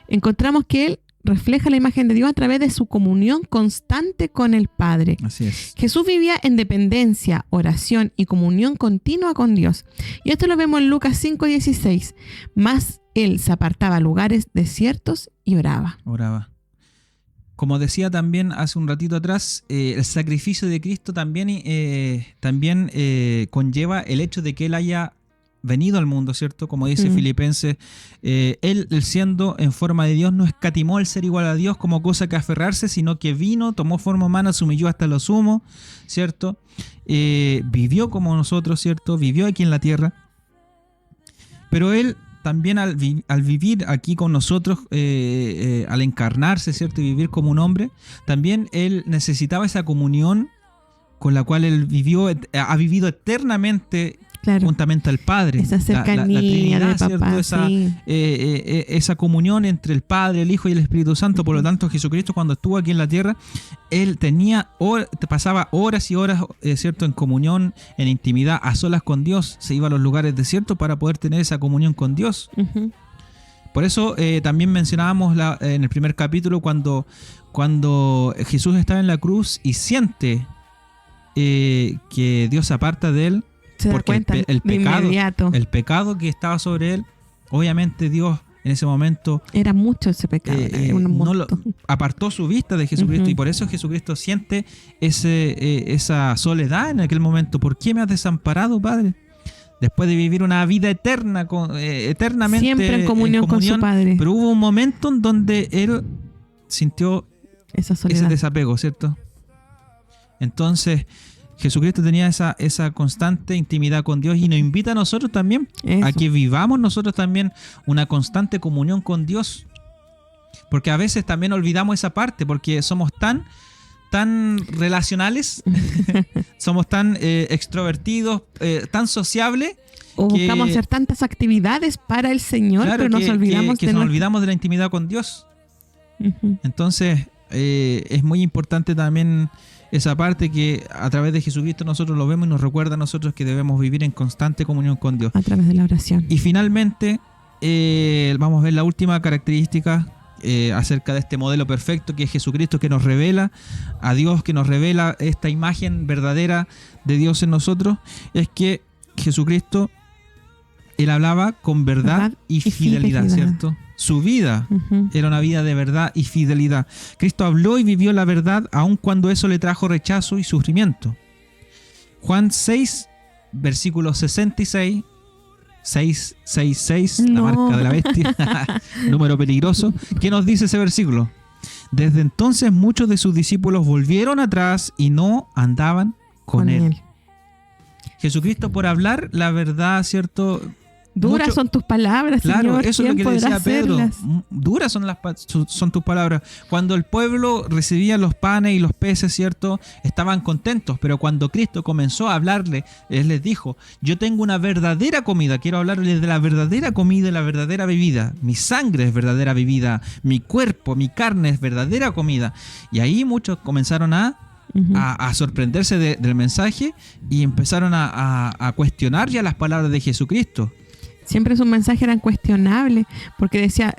encontramos que Él refleja la imagen de Dios a través de su comunión constante con el Padre. Así es. Jesús vivía en dependencia, oración y comunión continua con Dios. Y esto lo vemos en Lucas 5:16. Mas Él se apartaba a lugares desiertos y oraba. Como decía también hace un ratito atrás, el sacrificio de Cristo también conlleva el hecho de que Él haya venido al mundo, ¿cierto? Como dice Filipenses, él siendo en forma de Dios no escatimó el ser igual a Dios como cosa que aferrarse, sino que vino, tomó forma humana, se humilló hasta lo sumo, ¿cierto? Vivió como nosotros, ¿cierto? Vivió aquí en la tierra. Pero Él también al vivir aquí con nosotros, al encarnarse, ¿cierto? Y vivir como un hombre, también Él necesitaba esa comunión con la cual Él ha vivido eternamente. Claro. Juntamente al Padre, esa cercanía la Trinidad, de papá, ¿cierto? Esa comunión entre el Padre, el Hijo y el Espíritu Santo. Por lo tanto, Jesucristo, cuando estuvo aquí en la tierra, Él pasaba horas y horas, ¿cierto? En comunión, en intimidad, a solas con Dios. Se iba a los lugares desiertos para poder tener esa comunión con Dios. Por eso también mencionábamos en el primer capítulo cuando Jesús estaba en la cruz y siente que Dios se aparta de Él. Porque el pecado que estaba sobre Él, obviamente Dios en ese momento era mucho ese pecado, apartó su vista de Jesucristo, y por eso Jesucristo siente esa soledad en aquel momento. ¿Por qué me has desamparado, Padre? Después de vivir una vida eterna, eternamente siempre en comunión con su Padre. Pero hubo un momento en donde Él sintió esa soledad, ese desapego, ¿cierto? Entonces Jesucristo tenía esa constante intimidad con Dios y nos invita a nosotros también Eso. a que vivamos nosotros también una constante comunión con Dios. Porque a veces también olvidamos esa parte, porque somos tan relacionales, somos tan extrovertidos, tan sociables. O buscamos hacer tantas actividades para el Señor, Claro, pero nos olvidamos que nos olvidamos de la intimidad con Dios. Ujú. Entonces, es muy importante también esa parte que a través de Jesucristo nosotros lo vemos y nos recuerda a nosotros que debemos vivir en constante comunión con Dios. A través de la oración. Y finalmente, vamos a ver la última característica acerca de este modelo perfecto que es Jesucristo, que nos revela a Dios, que nos revela esta imagen verdadera de Dios en nosotros, es que Jesucristo, Él hablaba con verdad y fidelidad, ¿cierto? Su vida Ujú. era una vida de verdad y fidelidad. Cristo habló y vivió la verdad aun cuando eso le trajo rechazo y sufrimiento. Juan 6, versículo 66, 666, la No. marca de la bestia, número peligroso. ¿Qué nos dice ese versículo? Desde entonces muchos de sus discípulos volvieron atrás y no andaban con él. Jesucristo, por hablar la verdad, ¿cierto? Duras Mucho- son tus palabras, Claro, Señor. eso es lo ¿Quién que podrá decía Pedro. hacerlas? Duras son tus palabras. Cuando el pueblo recibía los panes y los peces, ¿cierto? Estaban contentos, pero cuando Cristo comenzó a hablarle, Él les dijo, yo tengo una verdadera comida, quiero hablarles de la verdadera comida y la verdadera bebida. Mi sangre es verdadera bebida, mi cuerpo, mi carne es verdadera comida. Y ahí muchos comenzaron a Ujú. sorprenderse del mensaje y empezaron a cuestionar ya las palabras de Jesucristo. Siempre sus mensajes eran cuestionables, porque decía,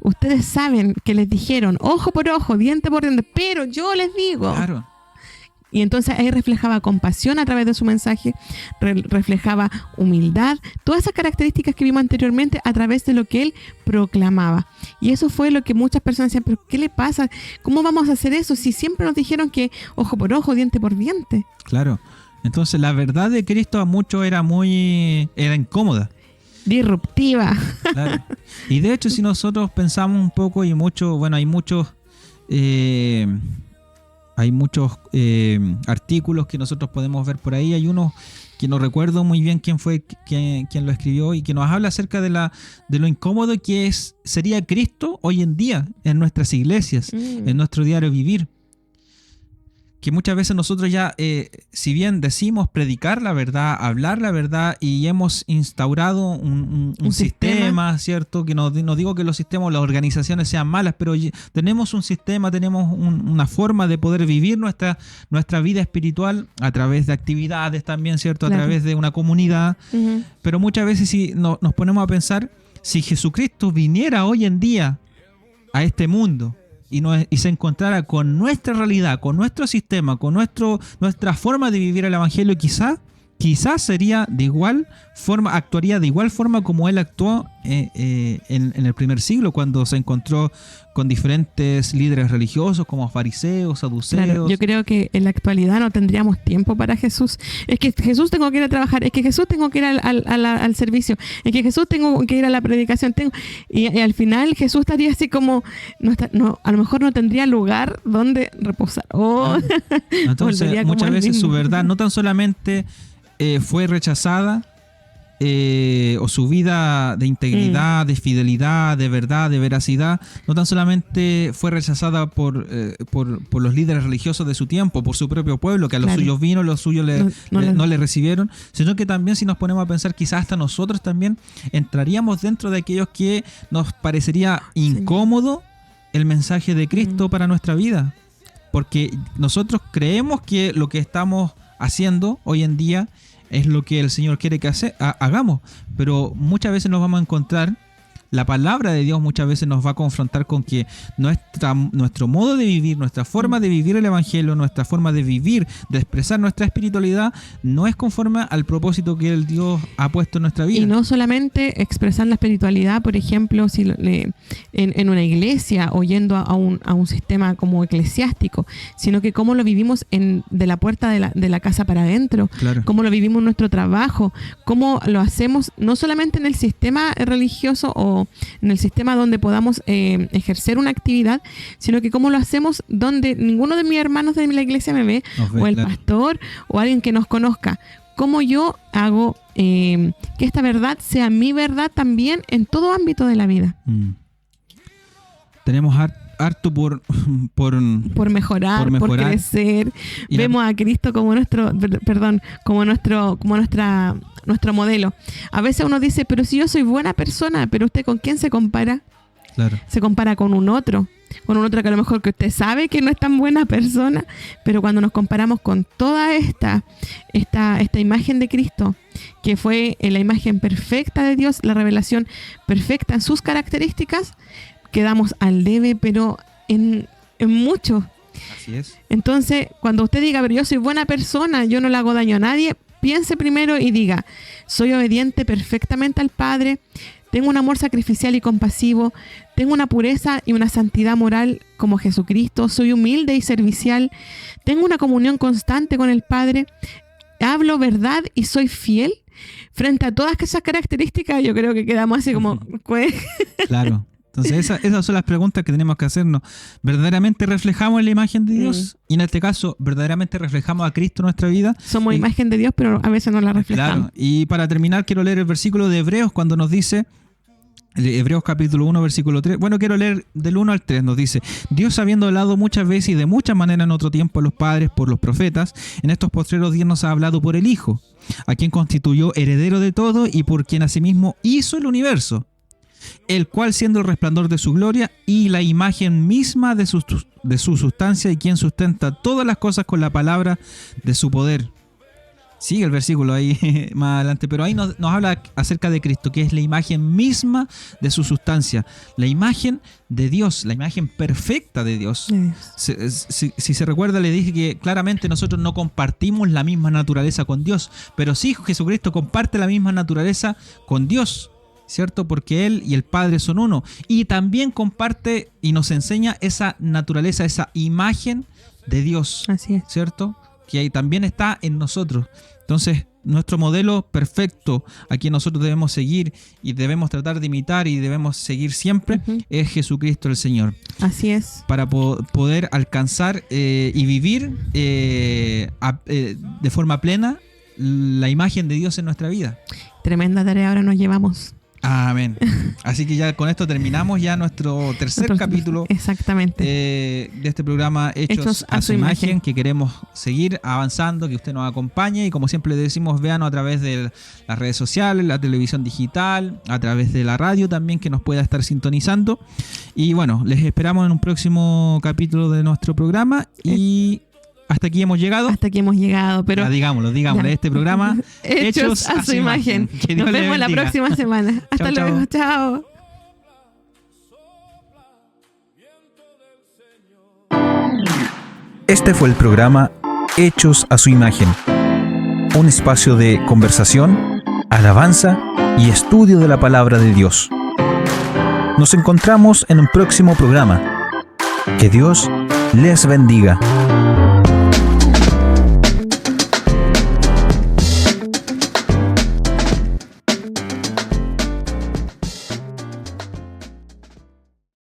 ustedes saben que les dijeron ojo por ojo, diente por diente, pero yo les digo. Claro. Y entonces ahí reflejaba compasión a través de su mensaje, reflejaba humildad, todas esas características que vimos anteriormente a través de lo que él proclamaba. Y eso fue lo que muchas personas decían, pero ¿qué le pasa? ¿Cómo vamos a hacer eso si siempre nos dijeron que ojo por ojo, diente por diente? Claro. Entonces la verdad de Cristo a muchos era incómoda. Disruptiva. Claro. Y de hecho, si nosotros pensamos un poco y mucho, bueno, hay muchos artículos que nosotros podemos ver por ahí. Hay uno que no recuerdo muy bien quién fue quien lo escribió y que nos habla acerca de lo incómodo que sería Cristo hoy en día en nuestras iglesias, en nuestro diario vivir. Que muchas veces nosotros ya, si bien decimos predicar la verdad, hablar la verdad y hemos instaurado un sistema, ¿cierto? Que no digo que los sistemas o las organizaciones sean malas, pero tenemos un sistema, tenemos una forma de poder vivir nuestra vida espiritual a través de actividades también, ¿cierto? A Claro. través de una comunidad. Ujú. Pero muchas veces si nos ponemos a pensar, si Jesucristo viniera hoy en día a este mundo y se encontrara con nuestra realidad, con nuestro sistema, con nuestra forma de vivir el Evangelio, quizás sería de igual forma, actuaría de igual forma como él actuó en el primer siglo, cuando se encontró con diferentes líderes religiosos como fariseos, saduceos. Claro, yo creo que en la actualidad no tendríamos tiempo para Jesús. Es que Jesús tengo que ir a trabajar, es que Jesús tengo que ir al servicio, es que Jesús tengo que ir a la predicación. Y al final Jesús estaría así como, a lo mejor no tendría lugar donde reposar. Entonces, Volvería como muchas el veces mismo. su verdad no tan solamente fue rechazada, o su vida de integridad, de fidelidad, de verdad, de veracidad, no tan solamente fue rechazada por los líderes religiosos de su tiempo, por su propio pueblo, que a los Claro. suyos vino, los suyos No no le recibieron, sino que también, si nos ponemos a pensar, quizás hasta nosotros también entraríamos dentro de aquellos que nos parecería incómodo el mensaje de Cristo para nuestra vida, porque nosotros creemos que lo que estamos haciendo hoy en día es lo que el Señor quiere que hagamos, pero muchas veces nos vamos a encontrar, la palabra de Dios muchas veces nos va a confrontar con que nuestro modo de vivir, nuestra forma de vivir el Evangelio, nuestra forma de vivir, de expresar nuestra espiritualidad, no es conforme al propósito que el Dios ha puesto en nuestra vida. Y no solamente expresar la espiritualidad, por ejemplo, en una iglesia o yendo a un sistema como eclesiástico, sino que cómo lo vivimos de la puerta de la casa para adentro, Claro. cómo lo vivimos en nuestro trabajo, cómo lo hacemos no solamente en el sistema religioso o como en el sistema donde podamos ejercer una actividad, sino que cómo lo hacemos donde ninguno de mis hermanos de la iglesia me ve, o el pastor, o alguien que nos conozca. Cómo yo hago que esta verdad sea mi verdad también en todo ámbito de la vida. Tenemos harto por mejorar, por crecer. Vemos a Cristo como nuestro modelo. A veces uno dice, pero si yo soy buena persona, pero ¿usted con quién se compara? Claro. Se compara con un otro que a lo mejor que usted sabe que no es tan buena persona, pero cuando nos comparamos con toda esta imagen de Cristo, que fue la imagen perfecta de Dios, la revelación perfecta en sus características, quedamos al debe, pero en mucho. Así es. Entonces, cuando usted diga, pero yo soy buena persona, yo no le hago daño a nadie, piense primero y diga, soy obediente perfectamente al Padre, tengo un amor sacrificial y compasivo, tengo una pureza y una santidad moral como Jesucristo, soy humilde y servicial, tengo una comunión constante con el Padre, hablo verdad y soy fiel. Frente a todas esas características, yo creo que quedamos así como... Claro. Entonces esas son las preguntas que tenemos que hacernos. ¿Verdaderamente reflejamos la imagen de Dios? Y en este caso, ¿verdaderamente reflejamos a Cristo en nuestra vida? Somos imagen de Dios, pero a veces no la reflejamos. Claro. Y para terminar, quiero leer el versículo de Hebreos cuando nos dice, Hebreos capítulo 1, versículo 3. Bueno, quiero leer del 1 al 3. Nos dice, Dios habiendo hablado muchas veces y de muchas maneras en otro tiempo a los padres por los profetas, en estos postreros días nos ha hablado por el Hijo, a quien constituyó heredero de todo y por quien asimismo hizo el universo, el cual siendo el resplandor de su gloria y la imagen misma de su sustancia y quien sustenta todas las cosas con la palabra de su poder. Sigue el versículo ahí más adelante, pero ahí nos habla acerca de Cristo, que es la imagen misma de su sustancia, la imagen de Dios, la imagen perfecta de Dios. Si se recuerda, le dije que claramente nosotros no compartimos la misma naturaleza con Dios, pero sí Jesucristo comparte la misma naturaleza con Dios, ¿cierto? Porque Él y el Padre son uno. Y también comparte y nos enseña esa naturaleza, esa imagen de Dios. Así es. ¿Cierto? Que ahí también está en nosotros. Entonces, nuestro modelo perfecto a quien nosotros debemos seguir y debemos tratar de imitar y debemos seguir siempre es Jesucristo el Señor. Así es. Para poder alcanzar y vivir de forma plena la imagen de Dios en nuestra vida. Tremenda tarea ahora nos llevamos. Amén. Así que ya con esto terminamos ya nuestro tercer capítulo. Exactamente. De este programa Hechos a su imagen, que queremos seguir avanzando, que usted nos acompañe y como siempre le decimos, véanos a través de las redes sociales, la televisión digital, a través de la radio también, que nos pueda estar sintonizando. Y bueno, les esperamos en un próximo capítulo de nuestro programa y... Hasta aquí hemos llegado. Pero digámoslo. Este programa Hechos a su imagen. Nos vemos la próxima semana. Hasta luego. Chao. Este fue el programa Hechos a su imagen. Un espacio de conversación, alabanza y estudio de la palabra de Dios. Nos encontramos en un próximo programa. Que Dios les bendiga.